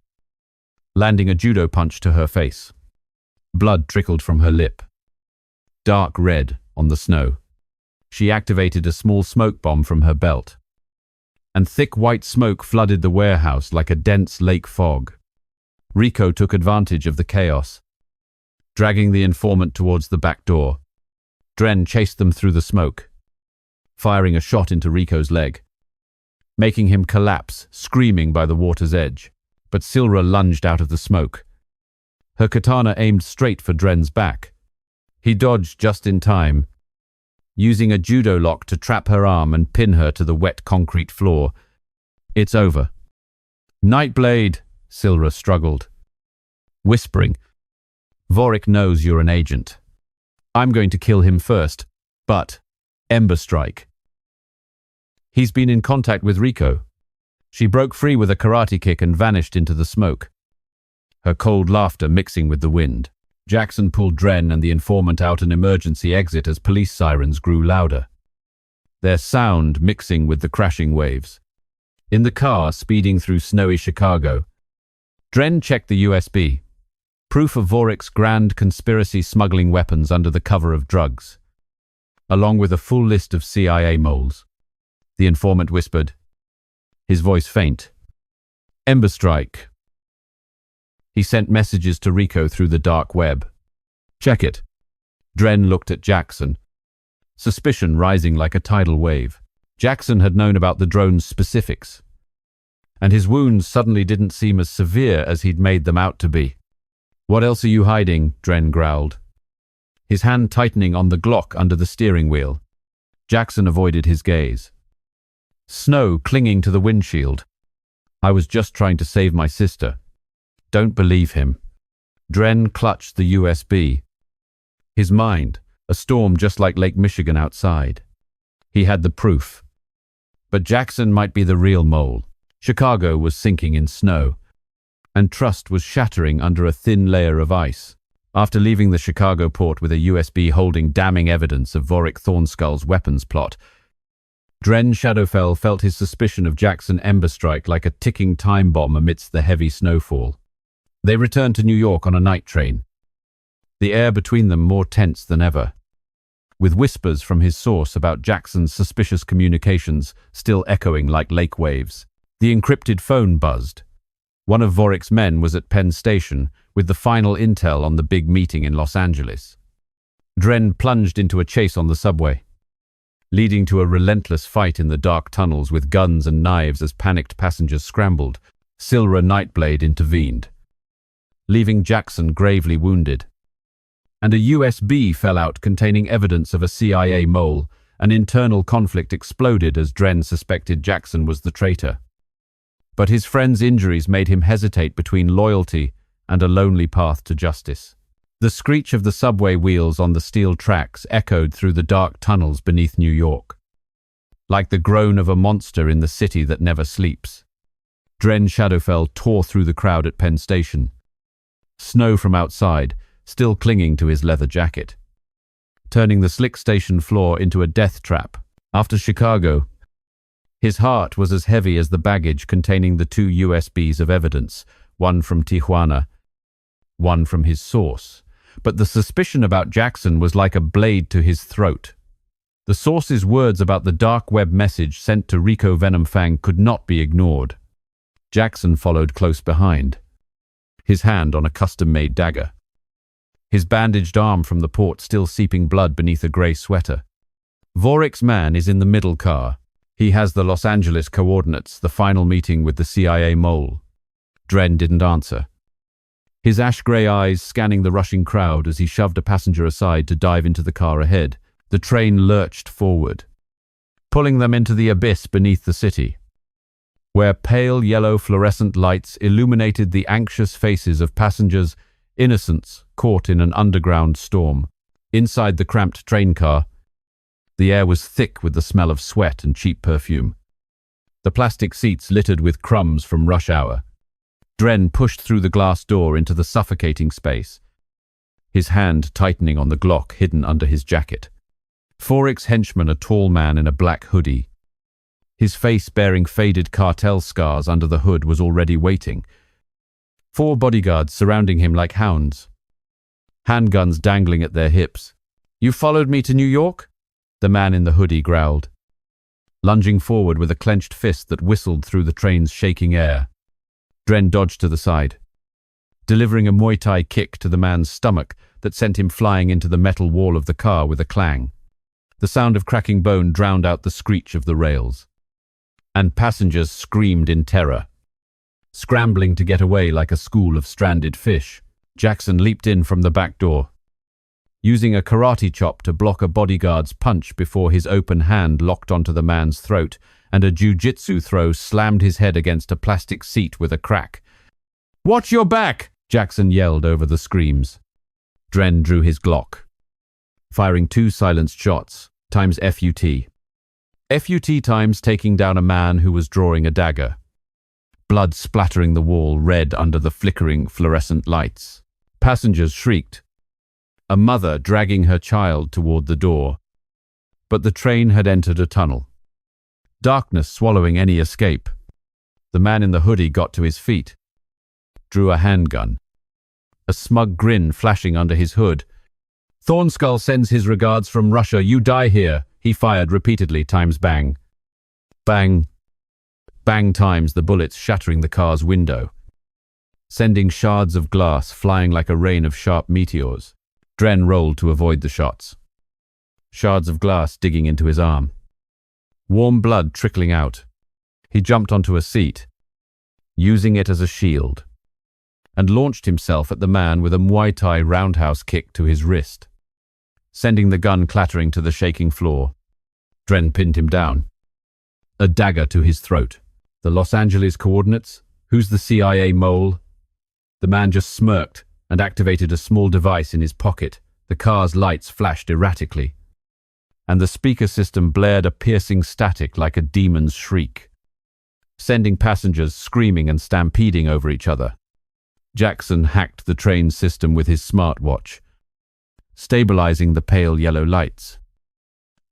landing a judo punch to her face. Blood trickled from her lip, dark red on the snow. She activated a small smoke bomb from her belt, and thick white smoke flooded the warehouse like a dense lake fog. Rico took advantage of the chaos, dragging the informant towards the back door. Dren chased them through the smoke, firing a shot into Rico's leg, making him collapse, screaming by the water's edge. But Silra lunged out of the smoke, her katana aimed straight for Dren's back. He dodged just in time, using a judo lock to trap her arm and pin her to the wet concrete floor. "It's over." "Nightblade," Silra struggled, whispering, "Vorik knows you're an agent. I'm going to kill him first, but Ember Strike. He's been in contact with Rico." She broke free with a karate kick and vanished into the smoke, her cold laughter mixing with the wind. Jackson pulled Dren and the informant out an emergency exit as police sirens grew louder, their sound mixing with the crashing waves. In the car speeding through snowy Chicago, Dren checked the USB, proof of Vorik's grand conspiracy smuggling weapons under the cover of drugs, along with a full list of CIA moles. The informant whispered, his voice faint. "Ember Strike." He sent messages to Rico through the dark web. "Check it." Dren looked at Jackson, suspicion rising like a tidal wave. Jackson had known about the drone's specifics, and his wounds suddenly didn't seem as severe as he'd made them out to be. "What else are you hiding?" Dren growled, his hand tightening on the Glock under the steering wheel. Jackson avoided his gaze. Snow clinging to the windshield. "I was just trying to save my sister." "Don't believe him." Dren clutched the USB. His mind, a storm just like Lake Michigan outside. He had the proof. But Jackson might be the real mole. Chicago was sinking in snow, and trust was shattering under a thin layer of ice. After leaving the Chicago port with a USB holding damning evidence of Vorik Thornskull's weapons plot, Dren Shadowfell felt his suspicion of Jackson Ember Strike like a ticking time bomb amidst the heavy snowfall. They returned to New York on a night train, the air between them more tense than ever, with whispers from his source about Jackson's suspicious communications still echoing like lake waves. The encrypted phone buzzed. One of Vorik's men was at Penn Station with the final intel on the big meeting in Los Angeles. Dren plunged into a chase on the subway, leading to a relentless fight in the dark tunnels with guns and knives as panicked passengers scrambled. Silra Nightblade intervened, leaving Jackson gravely wounded. And a USB fell out containing evidence of a CIA mole. An internal conflict exploded as Dren suspected Jackson was the traitor. But his friend's injuries made him hesitate between loyalty and a lonely path to justice. The screech of the subway wheels on the steel tracks echoed through the dark tunnels beneath New York, like the groan of a monster in the city that never sleeps. Dren Shadowfell tore through the crowd at Penn Station, snow from outside still clinging to his leather jacket, turning the slick station floor into a death trap. After Chicago, his heart was as heavy as the baggage containing the 2 USBs of evidence, one from Tijuana, one from his source. But the suspicion about Jackson was like a blade to his throat. The source's words about the dark web message sent to Rico Venomfang could not be ignored. Jackson followed close behind, his hand on a custom-made dagger, his bandaged arm from the port still seeping blood beneath a grey sweater. Vorik's man is in the middle car. He has the Los Angeles coordinates, the final meeting with the CIA mole. Dren didn't answer, his ash-grey eyes scanning the rushing crowd as he shoved a passenger aside to dive into the car ahead. The train lurched forward, pulling them into the abyss beneath the city, where pale yellow fluorescent lights illuminated the anxious faces of passengers, innocents caught in an underground storm. Inside the cramped train car, the air was thick with the smell of sweat and cheap perfume, the plastic seats littered with crumbs from rush hour. Dren pushed through the glass door into the suffocating space, his hand tightening on the Glock hidden under his jacket. Vorik's henchman, a tall man in a black hoodie, his face bearing faded cartel scars under the hood, was already waiting. 4 bodyguards surrounding him like hounds, handguns dangling at their hips. "You followed me to New York?" the man in the hoodie growled, lunging forward with a clenched fist that whistled through the train's shaking air. Dren dodged to the side, delivering a Muay Thai kick to the man's stomach that sent him flying into the metal wall of the car with a clang. The sound of cracking bone drowned out the screech of the rails, and passengers screamed in terror, scrambling to get away like a school of stranded fish. Jackson leaped in from the back door, using a karate chop to block a bodyguard's punch before his open hand locked onto the man's throat, and a jiu-jitsu throw slammed his head against a plastic seat with a crack. "Watch your back!" Jackson yelled over the screams. Dren drew his Glock, firing 2 silenced shots, times FUT. FUT times taking down a man who was drawing a dagger, blood splattering the wall red under the flickering fluorescent lights. Passengers shrieked, a mother dragging her child toward the door. But the train had entered a tunnel, darkness swallowing any escape. The man in the hoodie got to his feet, drew a handgun, a smug grin flashing under his hood. "Thornskull sends his regards from Russia. You die here," he fired repeatedly, times bang. Bang. Bang times the bullets shattering the car's window, sending shards of glass flying like a rain of sharp meteors. Dren rolled to avoid the shots, shards of glass digging into his arm, warm blood trickling out. He jumped onto a seat, using it as a shield, and launched himself at the man with a Muay Thai roundhouse kick to his wrist, sending the gun clattering to the shaking floor. Dren pinned him down, a dagger to his throat. "The Los Angeles coordinates? Who's the CIA mole?" The man just smirked and activated a small device in his pocket. The car's lights flashed erratically, and the speaker system blared a piercing static like a demon's shriek, sending passengers screaming and stampeding over each other. Jackson hacked the train's system with his smartwatch, stabilizing the pale yellow lights.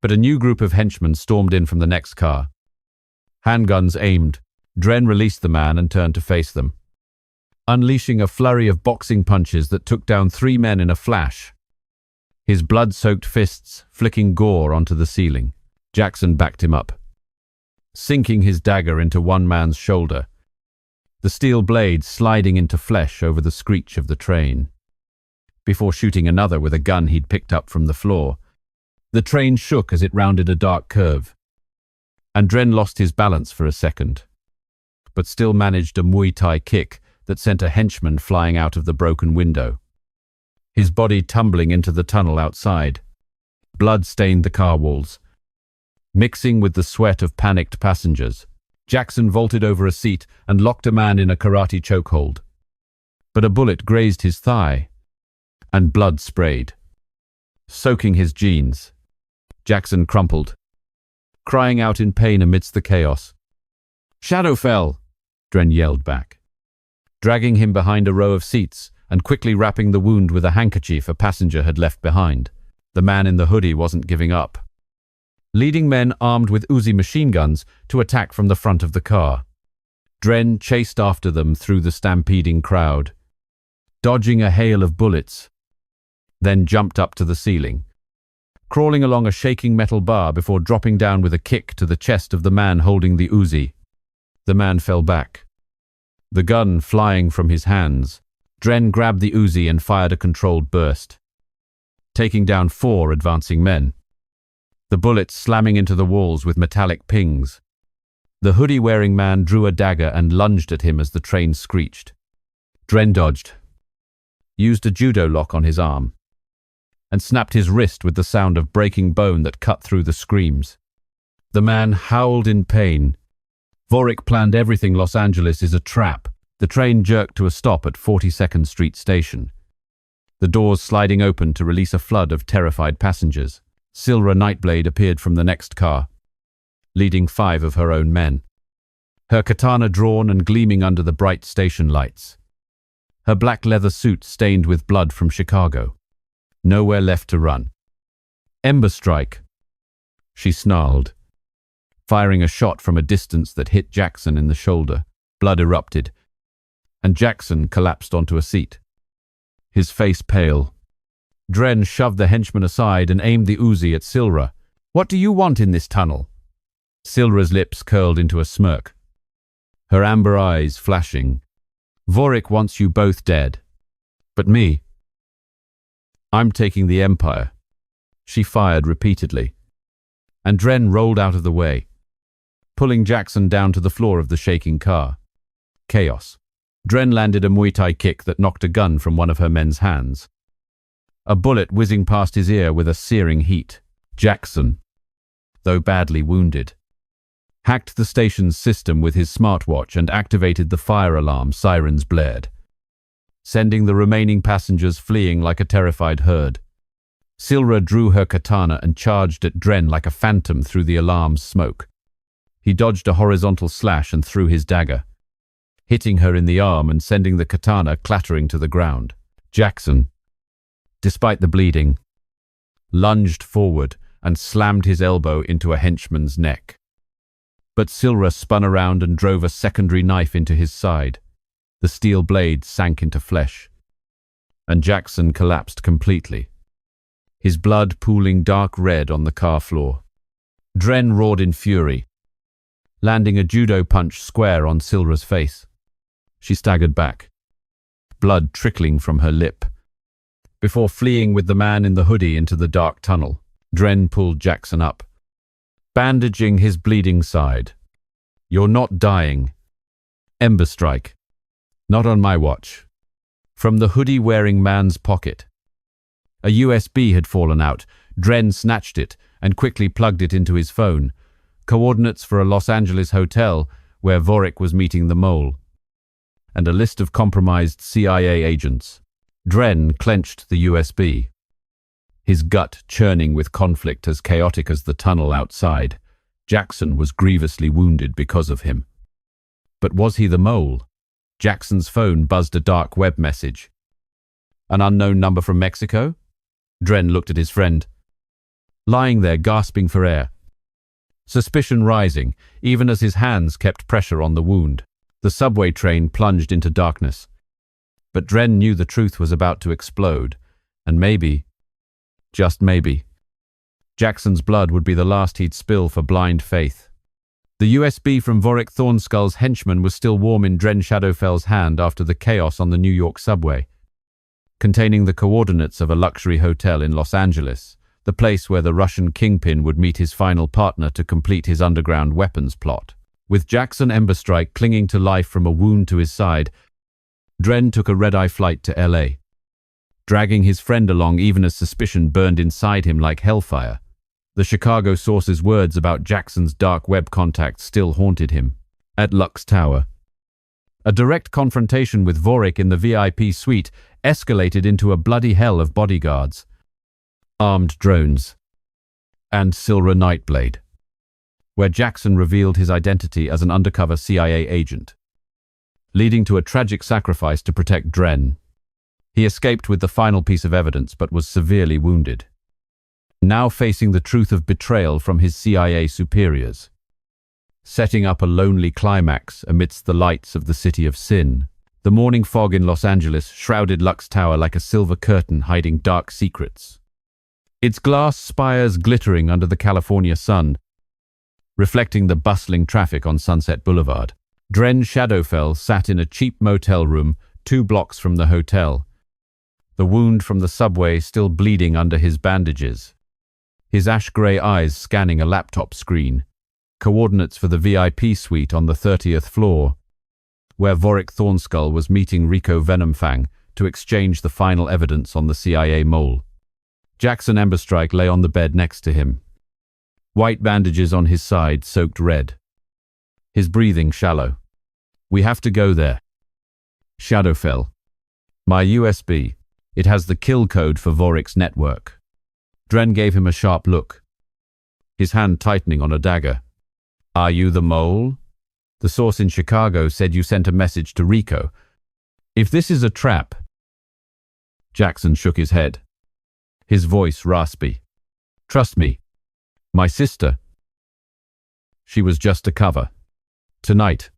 But a new group of henchmen stormed in from the next car. Handguns aimed. Dren released the man and turned to face them, unleashing a flurry of boxing punches that took down 3 men in a flash, his blood-soaked fists flicking gore onto the ceiling. Jackson backed him up, sinking his dagger into one man's shoulder, the steel blade sliding into flesh over the screech of the train, before shooting another with a gun he'd picked up from the floor. The train shook as it rounded a dark curve, and Dren lost his balance for a second, but still managed a Muay Thai kick that sent a henchman flying out of the broken window, his body tumbling into the tunnel outside. Blood stained the car walls, mixing with the sweat of panicked passengers. Jackson vaulted over a seat and locked a man in a karate chokehold. But a bullet grazed his thigh, and blood sprayed, soaking his jeans. Jackson crumpled, crying out in pain amidst the chaos. "Shadowfell!" Dren yelled back, dragging him behind a row of seats and quickly wrapping the wound with a handkerchief a passenger had left behind. The man in the hoodie wasn't giving up, leading men armed with Uzi machine guns to attack from the front of the car. Dren chased after them through the stampeding crowd, dodging a hail of bullets, then jumped up to the ceiling, crawling along a shaking metal bar before dropping down with a kick to the chest of the man holding the Uzi. The man fell back, the gun flying from his hands. Dren grabbed the Uzi and fired a controlled burst, taking down 4 advancing men, the bullets slamming into the walls with metallic pings. The hoodie-wearing man drew a dagger and lunged at him as the train screeched. Dren dodged, used a judo lock on his arm, and snapped his wrist with the sound of breaking bone that cut through the screams. The man howled in pain. Vorik planned everything. Los Angeles is a trap. The train jerked to a stop at 42nd Street Station, the doors sliding open to release a flood of terrified passengers. Silra Nightblade appeared from the next car, leading 5 of her own men, her katana drawn and gleaming under the bright station lights, her black leather suit stained with blood from Chicago. Nowhere left to run. "Ember strike," she snarled, firing a shot from a distance that hit Jackson in the shoulder. Blood erupted, and Jackson collapsed onto a seat, his face pale. Dren shoved the henchman aside and aimed the Uzi at Silra. "What do you want in this tunnel?" Silra's lips curled into a smirk, her amber eyes flashing. "Vorik wants you both dead. But me? I'm taking the Empire." She fired repeatedly, and Dren rolled out of the way, pulling Jackson down to the floor of the shaking car. Chaos. Dren landed a Muay Thai kick that knocked a gun from one of her men's hands, a bullet whizzing past his ear with a searing heat. Jackson, though badly wounded, hacked the station's system with his smartwatch and activated the fire alarm. Sirens blared, sending the remaining passengers fleeing like a terrified herd. Silra drew her katana and charged at Dren like a phantom through the alarm's smoke. He dodged a horizontal slash and threw his dagger, hitting her in the arm and sending the katana clattering to the ground. Jackson, despite the bleeding, lunged forward and slammed his elbow into a henchman's neck. But Silra spun around and drove a secondary knife into his side. The steel blade sank into flesh, and Jackson collapsed completely, his blood pooling dark red on the car floor. Dren roared in fury, landing a judo punch square on Silra's face. She staggered back, blood trickling from her lip, before fleeing with the man in the hoodie into the dark tunnel. Dren pulled Jackson up, bandaging his bleeding side. "You're not dying." "Ember strike." "Not on my watch." From the hoodie-wearing man's pocket, a USB had fallen out. Dren snatched it and quickly plugged it into his phone. Coordinates for a Los Angeles hotel where Vorik was meeting the mole, and a list of compromised CIA agents. Dren clenched the USB, his gut churning with conflict as chaotic as the tunnel outside. Jackson was grievously wounded because of him. But was he the mole? Jackson's phone buzzed a dark web message. An unknown number from Mexico? Dren looked at his friend, lying there gasping for air, suspicion rising even as his hands kept pressure on the wound. The subway train plunged into darkness, but Dren knew the truth was about to explode, and maybe, just maybe, Jackson's blood would be the last he'd spill for blind faith. The USB from Vorik Thornskull's henchman was still warm in Dren Shadowfell's hand after the chaos on the New York subway, containing the coordinates of a luxury hotel in Los Angeles, the place where the Russian kingpin would meet his final partner to complete his underground weapons plot. With Jackson Emberstrike clinging to life from a wound to his side, Dren took a red-eye flight to LA, dragging his friend along even as suspicion burned inside him like hellfire. The Chicago source's words about Jackson's dark web contacts still haunted him. At Lux Tower, a direct confrontation with Vorik in the VIP suite escalated into a bloody hell of bodyguards, armed drones, and Silra Nightblade, where Jackson revealed his identity as an undercover CIA agent, leading to a tragic sacrifice to protect Dren. He escaped with the final piece of evidence but was severely wounded, now facing the truth of betrayal from his CIA superiors, setting up a lonely climax amidst the lights of the city of sin. The morning fog in Los Angeles shrouded Lux Tower like a silver curtain hiding dark secrets. its glass spires glittering under the California sun, reflecting the bustling traffic on Sunset Boulevard. Dren Shadowfell sat in a cheap motel room 2 blocks from the hotel, the wound from the subway still bleeding under his bandages, his ash-grey eyes scanning a laptop screen, coordinates for the VIP suite on the 30th floor, where Vorik Thornskull was meeting Rico Venomfang to exchange the final evidence on the CIA mole. Jackson Emberstrike lay on the bed next to him, white bandages on his side soaked red, his breathing shallow. "We have to go there." Shadowfell. "My USB. It has the kill code for Vorik's network." Dren gave him a sharp look, his hand tightening on a dagger. "Are you the mole? The source in Chicago said you sent a message to Rico. If this is a trap..." Jackson shook his head, his voice raspy. "Trust me. My sister. She was just a cover. Tonight,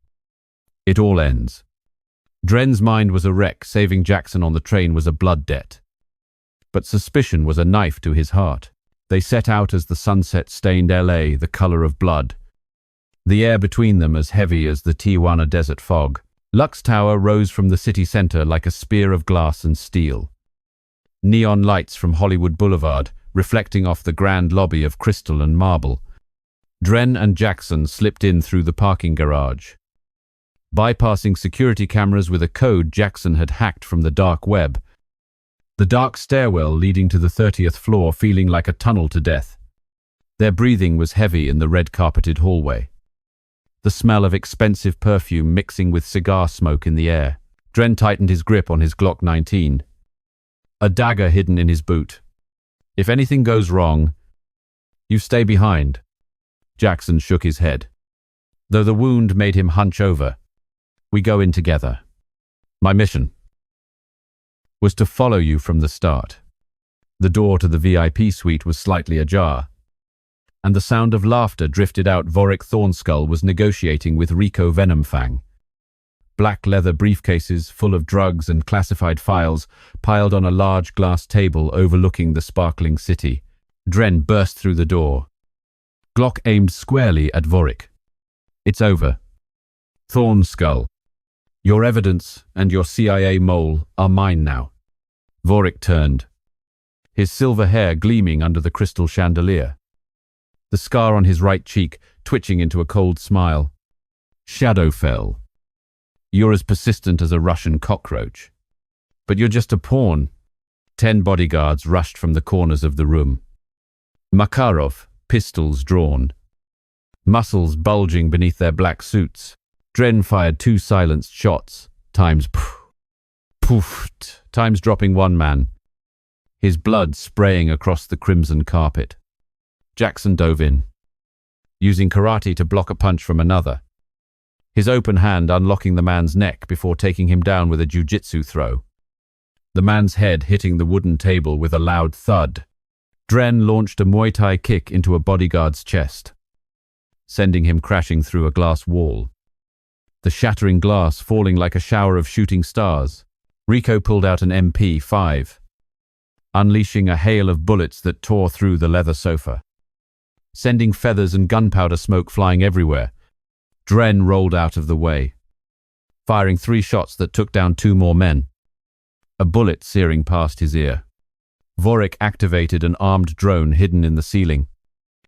it all ends." Dren's mind was a wreck. Saving Jackson on the train was a blood debt. But suspicion was a knife to his heart. They set out as the sunset stained LA the color of blood, the air between them as heavy as the Tijuana desert fog. Lux Tower rose from the city center like a spear of glass and steel. Neon lights from Hollywood Boulevard reflecting off the grand lobby of crystal and marble. Dren and Jackson slipped in through the parking garage, bypassing security cameras with a code Jackson had hacked from the dark web. The dark stairwell leading to the 30th floor feeling like a tunnel to death. Their breathing was heavy in the red-carpeted hallway, the smell of expensive perfume mixing with cigar smoke in the air. Dren tightened his grip on his Glock 19, a dagger hidden in his boot. "If anything goes wrong, you stay behind." Jackson shook his head, though the wound made him hunch over. "We go in together. My mission was to follow you from the start." The door to the VIP suite was slightly ajar, and the sound of laughter drifted out. Vorik Thornskull was negotiating with Rico Venomfang. Black leather briefcases full of drugs and classified files piled on a large glass table overlooking the sparkling city. Dren burst through the door, Glock aimed squarely at Vorik. "It's over. Thornskull, your evidence and your CIA mole are mine now." Vorik turned, his silver hair gleaming under the crystal chandelier, the scar on his right cheek twitching into a cold smile. "Shadowfell, you're as persistent as a Russian cockroach. But you're just a pawn." 10 bodyguards rushed from the corners of the room, Makarov, pistols drawn, muscles bulging beneath their black suits. Dren fired 2 silenced shots, times poofed, times dropping 1 man, his blood spraying across the crimson carpet. Jackson dove in, using karate to block a punch from another, his open hand unlocking the man's neck before taking him down with a jiu-jitsu throw, the man's head hitting the wooden table with a loud thud. Dren launched a Muay Thai kick into a bodyguard's chest, sending him crashing through a glass wall, the shattering glass falling like a shower of shooting stars. Rico pulled out an MP5, unleashing a hail of bullets that tore through the leather sofa, sending feathers and gunpowder smoke flying everywhere. Dren rolled out of the way, firing 3 shots that took down 2 more men, a bullet searing past his ear. Vorik activated an armed drone hidden in the ceiling.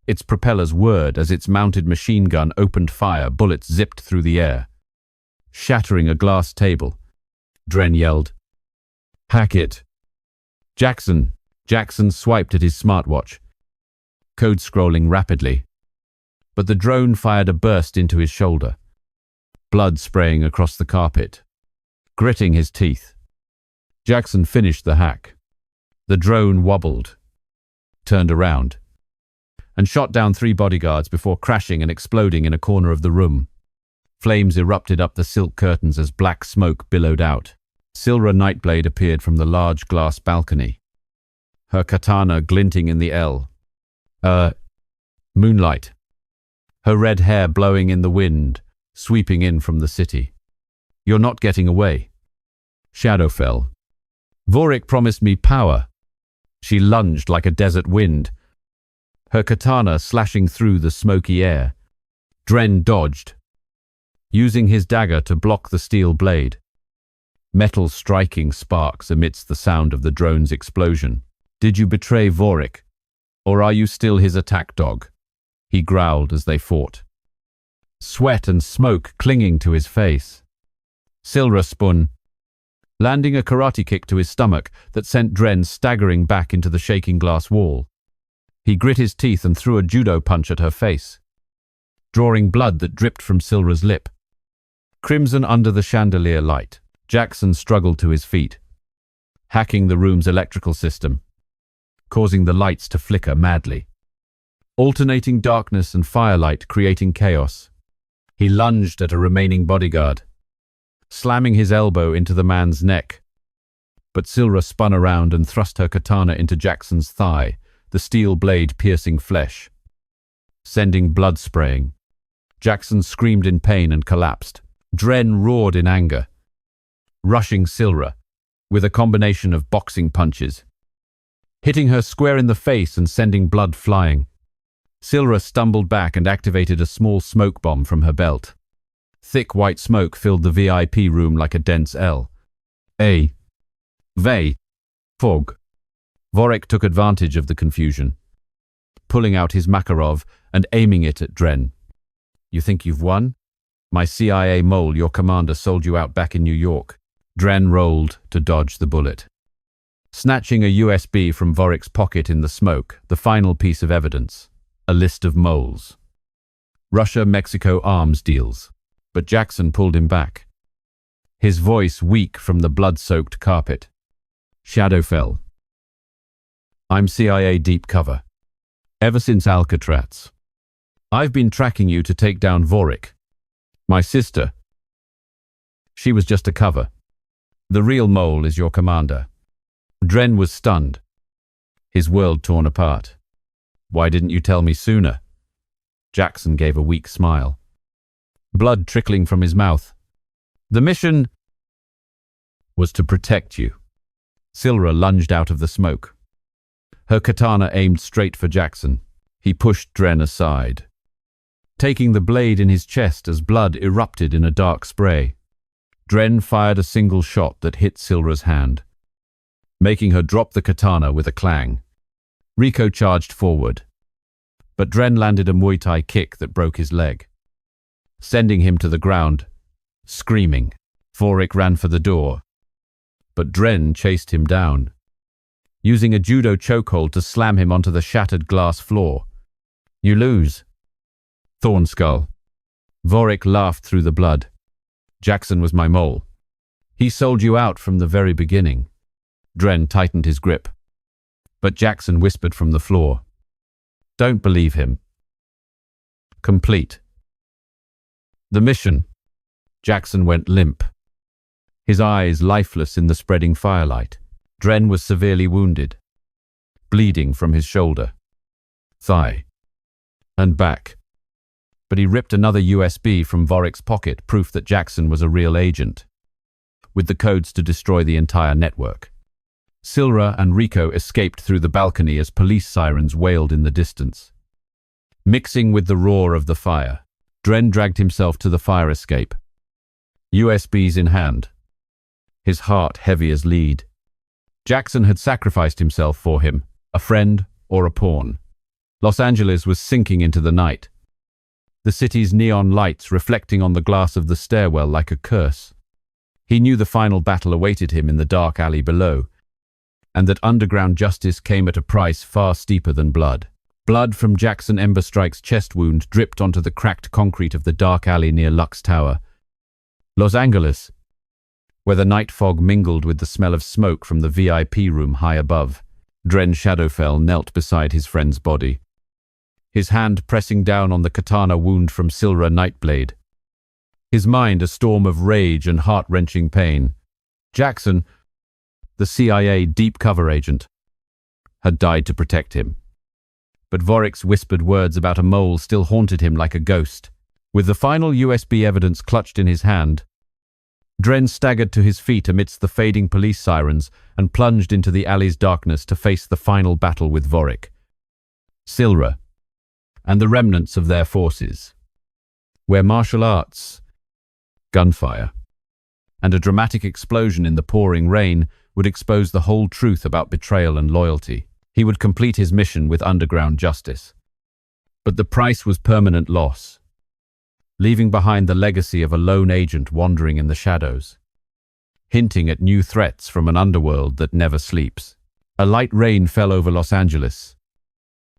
Its propellers whirred as its mounted machine gun opened fire. Bullets zipped through the air, shattering a glass table. Dren yelled, "Hack it!" "Jackson!" Jackson swiped at his smartwatch, code scrolling rapidly. But the drone fired a burst into his shoulder, blood spraying across the carpet, gritting his teeth. Jackson finished the hack. The drone wobbled, turned around, and shot down 3 bodyguards before crashing and exploding in a corner of the room. Flames erupted up the silk curtains as black smoke billowed out. Silra Nightblade appeared from the large glass balcony, her katana glinting in the moonlight, her red hair blowing in the wind, sweeping in from the city. "You're not getting away." "Shadowfell. Vorik promised me power. She lunged like a desert wind, her katana slashing through the smoky air. Dren dodged, using his dagger to block the steel blade, metal striking sparks amidst the sound of the drone's explosion. "Did you betray Vorik, or are you still his attack dog?" he growled as they fought, sweat and smoke clinging to his face. Silra spun, landing a karate kick to his stomach that sent Dren staggering back into the shaking glass wall. He grit his teeth and threw a judo punch at her face, drawing blood that dripped from Silra's lip. Crimson under the chandelier light, Jackson struggled to his feet, hacking the room's electrical system, causing the lights to flicker madly. Alternating darkness and firelight creating chaos. He lunged at a remaining bodyguard, slamming his elbow into the man's neck. But Silra spun around and thrust her katana into Jackson's thigh, the steel blade piercing flesh, sending blood spraying. Jackson screamed in pain and collapsed. Dren roared in anger, rushing Silra with a combination of boxing punches, hitting her square in the face and sending blood flying. Silra stumbled back and activated a small smoke bomb from her belt. Thick white smoke filled the VIP room like a dense L. Fog. Vorik took advantage of the confusion, pulling out his Makarov and aiming it at Dren. "You think you've won? My CIA mole, your commander, sold you out back in New York." Dren rolled to dodge the bullet, snatching a USB from Vorik's pocket in the smoke, the final piece of evidence, a list of moles. Russia-Mexico arms deals. But Jackson pulled him back, his voice weak from the blood-soaked carpet. "Shadowfell. I'm CIA deep cover. Ever since Alcatraz. I've been tracking you to take down Vorik. My sister. She was just a cover. The real mole is your commander." Dren was stunned, his world torn apart. "Why didn't you tell me sooner?" Jackson gave a weak smile, blood trickling from his mouth. "The mission was to protect you." Silra lunged out of the smoke, her katana aimed straight for Jackson. He pushed Dren aside, taking the blade in his chest as blood erupted in a dark spray. Dren fired a single shot that hit Silra's hand, making her drop the katana with a clang. Rico charged forward, but Dren landed a Muay Thai kick that broke his leg, sending him to the ground, screaming. Vorik ran for the door, but Dren chased him down, using a judo chokehold to slam him onto the shattered glass floor. "You lose, Thornskull." Vorik laughed through the blood. "Jackson was my mole. He sold you out from the very beginning." Dren tightened his grip, but Jackson whispered from the floor, "Don't believe him. Complete the mission." Jackson went limp, his eyes lifeless in the spreading firelight. Dren was severely wounded, bleeding from his shoulder, thigh, and back. But he ripped another USB from Vorik's pocket, proof that Jackson was a real agent, with the codes to destroy the entire network. Silra and Rico escaped through the balcony as police sirens wailed in the distance. Mixing with the roar of the fire, Dren dragged himself to the fire escape, USBs in hand, his heart heavy as lead. Jackson had sacrificed himself for him, a friend or a pawn. Los Angeles was sinking into the night, the city's neon lights reflecting on the glass of the stairwell like a curse. He knew the final battle awaited him in the dark alley below, and that underground justice came at a price far steeper than blood. Blood from Jackson Emberstrike's chest wound dripped onto the cracked concrete of the dark alley near Lux Tower. Los Angeles, where the night fog mingled with the smell of smoke from the VIP room high above. Dren Shadowfell knelt beside his friend's body, his hand pressing down on the katana wound from Silra Nightblade, his mind a storm of rage and heart-wrenching pain. Jackson, the CIA deep cover agent, had died to protect him. But Vorik's whispered words about a mole still haunted him like a ghost. With the final USB evidence clutched in his hand, Dren staggered to his feet amidst the fading police sirens and plunged into the alley's darkness to face the final battle with Vorik, Silra, and the remnants of their forces, where martial arts, gunfire, and a dramatic explosion in the pouring rain would expose the whole truth about betrayal and loyalty. He would complete his mission with underground justice. But the price was permanent loss, leaving behind the legacy of a lone agent wandering in the shadows, hinting at new threats from an underworld that never sleeps. A light rain fell over Los Angeles,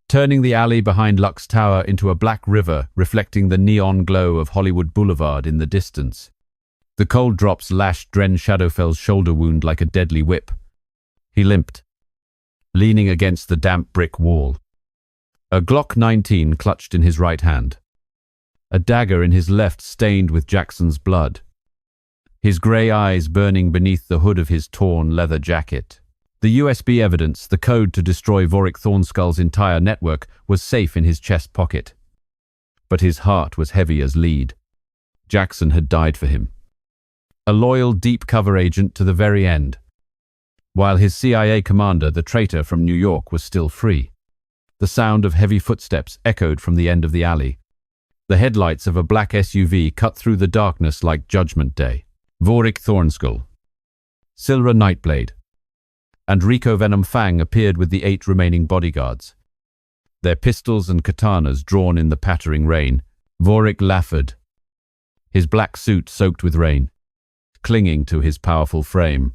turning the alley behind Lux Tower into a black river reflecting the neon glow of Hollywood Boulevard in the distance. The cold drops lashed Dren Shadowfell's shoulder wound like a deadly whip. He limped, leaning against the damp brick wall. A Glock 19 clutched in his right hand, a dagger in his left stained with Jackson's blood, his grey eyes burning beneath the hood of his torn leather jacket. The USB evidence, the code to destroy Vorik Thornskull's entire network, was safe in his chest pocket. But his heart was heavy as lead. Jackson had died for him. A loyal deep cover agent to the very end, while his CIA commander, the traitor from New York, was still free. The sound of heavy footsteps echoed from the end of the alley. The headlights of a black SUV cut through the darkness like Judgment Day. Vorik Thornskull, Silra Nightblade, and Rico Venom Fang appeared with the 8 remaining bodyguards, their pistols and katanas drawn in the pattering rain. Vorik laughed, his black suit soaked with rain, clinging to his powerful frame,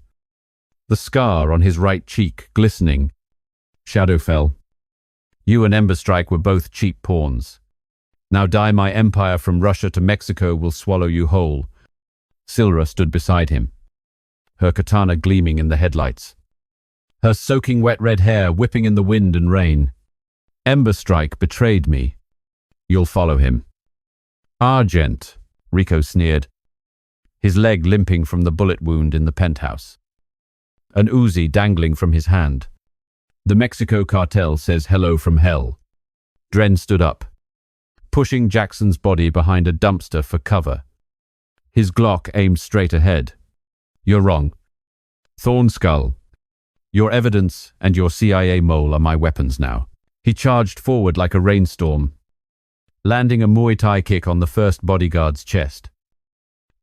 the scar on his right cheek glistening. Shadowfell, you and Emberstrike were both cheap pawns. Now die my empire from Russia to Mexico will swallow you whole. Silra stood beside him, her katana gleaming in the headlights, her soaking wet red hair whipping in the wind and rain. Emberstrike betrayed me. You'll follow him. Argent, Rico sneered, his leg limping from the bullet wound in the penthouse, an Uzi dangling from his hand. The Mexico cartel says hello from hell. Dren stood up, pushing Jackson's body behind a dumpster for cover, his Glock aimed straight ahead. You're wrong. Thornskull, your evidence and your CIA mole are my weapons now. He charged forward like a rainstorm, landing a Muay Thai kick on the first bodyguard's chest,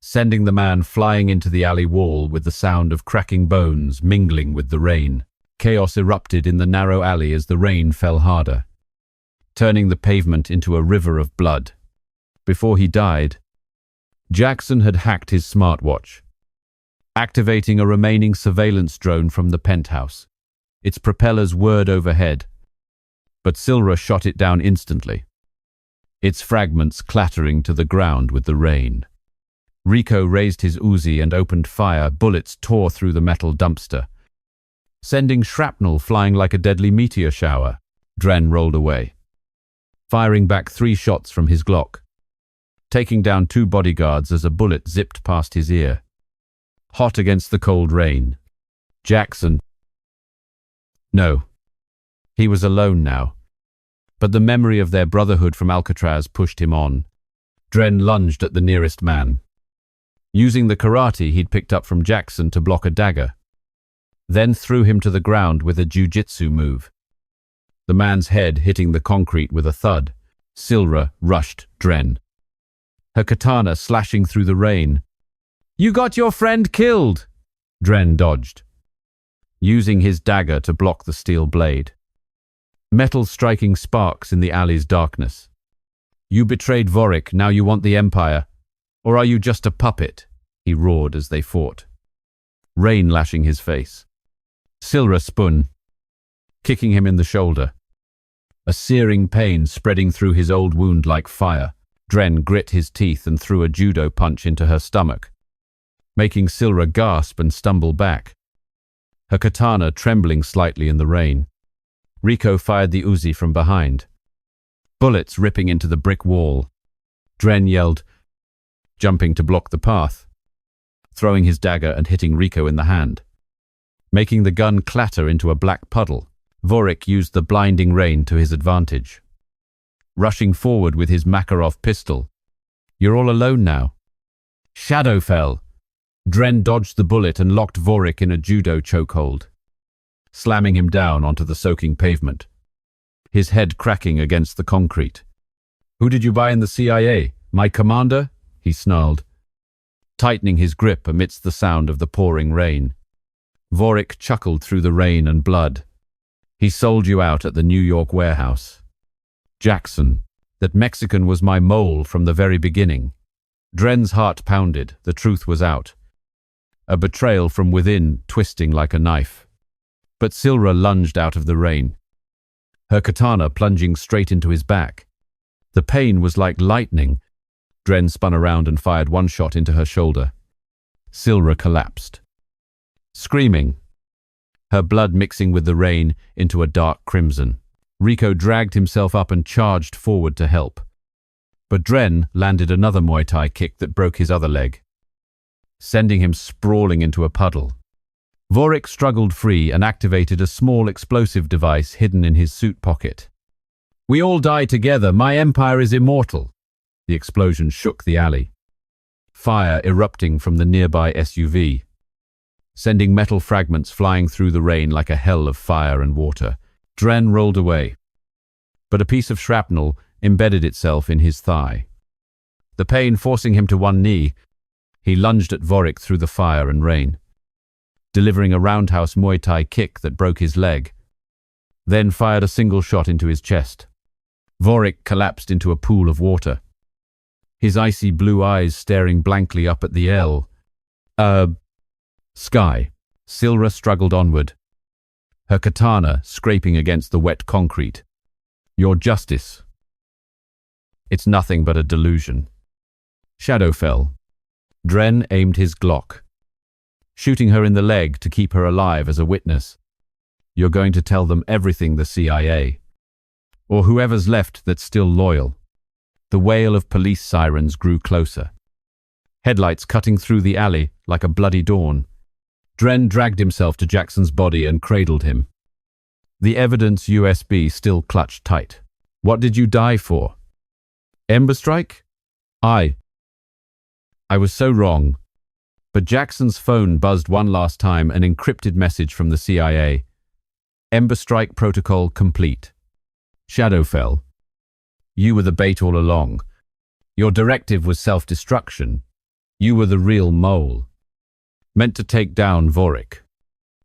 sending the man flying into the alley wall with the sound of cracking bones mingling with the rain. Chaos erupted in the narrow alley as the rain fell harder, turning the pavement into a river of blood. Before he died, Jackson had hacked his smartwatch, activating a remaining surveillance drone from the penthouse. Its propellers whirred overhead, but Silra shot it down instantly, its fragments clattering to the ground with the rain. Rico raised his Uzi and opened fire. Bullets tore through the metal dumpster, sending shrapnel flying like a deadly meteor shower. Dren rolled away, firing back 3 shots from his Glock, taking down 2 bodyguards as a bullet zipped past his ear, hot against the cold rain. Jackson. No. He was alone now, but the memory of their brotherhood from Alcatraz pushed him on. Dren lunged at the nearest man, using the karate he'd picked up from Jackson to block a dagger, then threw him to the ground with a jiu-jitsu move, the man's head hitting the concrete with a thud. Silra rushed Dren, her katana slashing through the rain. You got your friend killed! Dren dodged, using his dagger to block the steel blade, metal striking sparks in the alley's darkness. You betrayed Vorik, now you want the Empire. Or are you just a puppet? He roared as they fought, rain lashing his face. Silra spun, kicking him in the shoulder, a searing pain spreading through his old wound like fire. Dren grit his teeth and threw a judo punch into her stomach, making Silra gasp and stumble back, her katana trembling slightly in the rain. Rico fired the Uzi from behind, bullets ripping into the brick wall. Dren yelled, jumping to block the path, throwing his dagger and hitting Rico in the hand, making the gun clatter into a black puddle. Vorik used the blinding rain to his advantage, rushing forward with his Makarov pistol. You're all alone now. Shadowfell, Dren dodged the bullet and locked Vorik in a judo chokehold, slamming him down onto the soaking pavement, his head cracking against the concrete. "Who did you buy in the CIA? My commander?" he snarled, tightening his grip amidst the sound of the pouring rain. Vorik chuckled through the rain and blood. "He sold you out at the New York warehouse. Jackson, that Mexican was my mole from the very beginning." Dren's heart pounded. The truth was out. A betrayal from within, twisting like a knife. But Silra lunged out of the rain, her katana plunging straight into his back. The pain was like lightning. Dren spun around and fired one shot into her shoulder. Silra collapsed, screaming, her blood mixing with the rain into a dark crimson. Rico dragged himself up and charged forward to help. But Dren landed another Muay Thai kick that broke his other leg, sending him sprawling into a puddle. Vorik struggled free and activated a small explosive device hidden in his suit pocket. "We all die together. My empire is immortal." The explosion shook the alley, fire erupting from the nearby SUV, sending metal fragments flying through the rain like a hell of fire and water. Dren rolled away, but a piece of shrapnel embedded itself in his thigh. The pain forcing him to one knee, he lunged at Vorik through the fire and rain, delivering a roundhouse Muay Thai kick that broke his leg, then fired a single shot into his chest. Vorik collapsed into a pool of water, his icy blue eyes staring blankly up at the sky. Silra struggled onward, her katana scraping against the wet concrete. "Your justice. It's nothing but a delusion." Shadow fell. Dren aimed his Glock, shooting her in the leg to keep her alive as a witness. "You're going to tell them everything, the CIA. Or whoever's left that's still loyal." The wail of police sirens grew closer, headlights cutting through the alley like a bloody dawn. Dren dragged himself to Jackson's body and cradled him, the evidence USB still clutched tight. "What did you die for? Ember strike? I was so wrong." But Jackson's phone buzzed one last time, an encrypted message from the CIA. "Ember strike protocol complete. Shadow fell. You were the bait all along. Your directive was self-destruction. You were the real mole, meant to take down Vorik."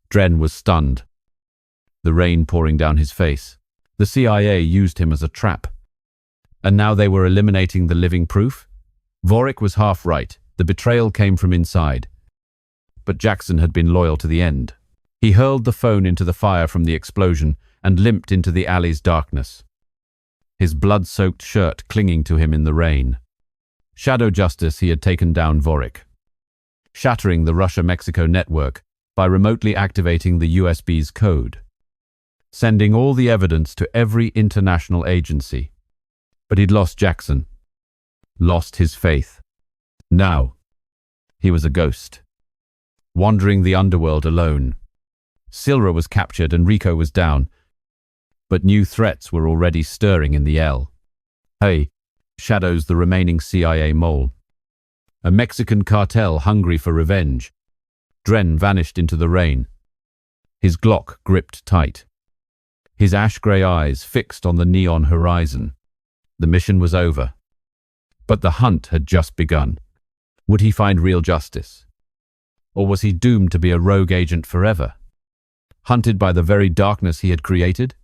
Dren was stunned, the rain pouring down his face. The CIA used him as a trap. And now they were eliminating the living proof? Vorik was half right. The betrayal came from inside. But Jackson had been loyal to the end. He hurled the phone into the fire from the explosion and limped into the alley's darkness, his blood-soaked shirt clinging to him in the rain. Shadow justice, he had taken down Vorik, shattering the Russia-Mexico network by remotely activating the USB's code, sending all the evidence to every international agency. But he'd lost Jackson, lost his faith. Now, he was a ghost, wandering the underworld alone. Silra was captured and Rico was down, but new threats were already stirring in the L. Hey, shadows the remaining CIA mole. A Mexican cartel hungry for revenge. Dren vanished into the rain, his Glock gripped tight, his ash-grey eyes fixed on the neon horizon. The mission was over, but the hunt had just begun. Would he find real justice? Or was he doomed to be a rogue agent forever, hunted by the very darkness he had created?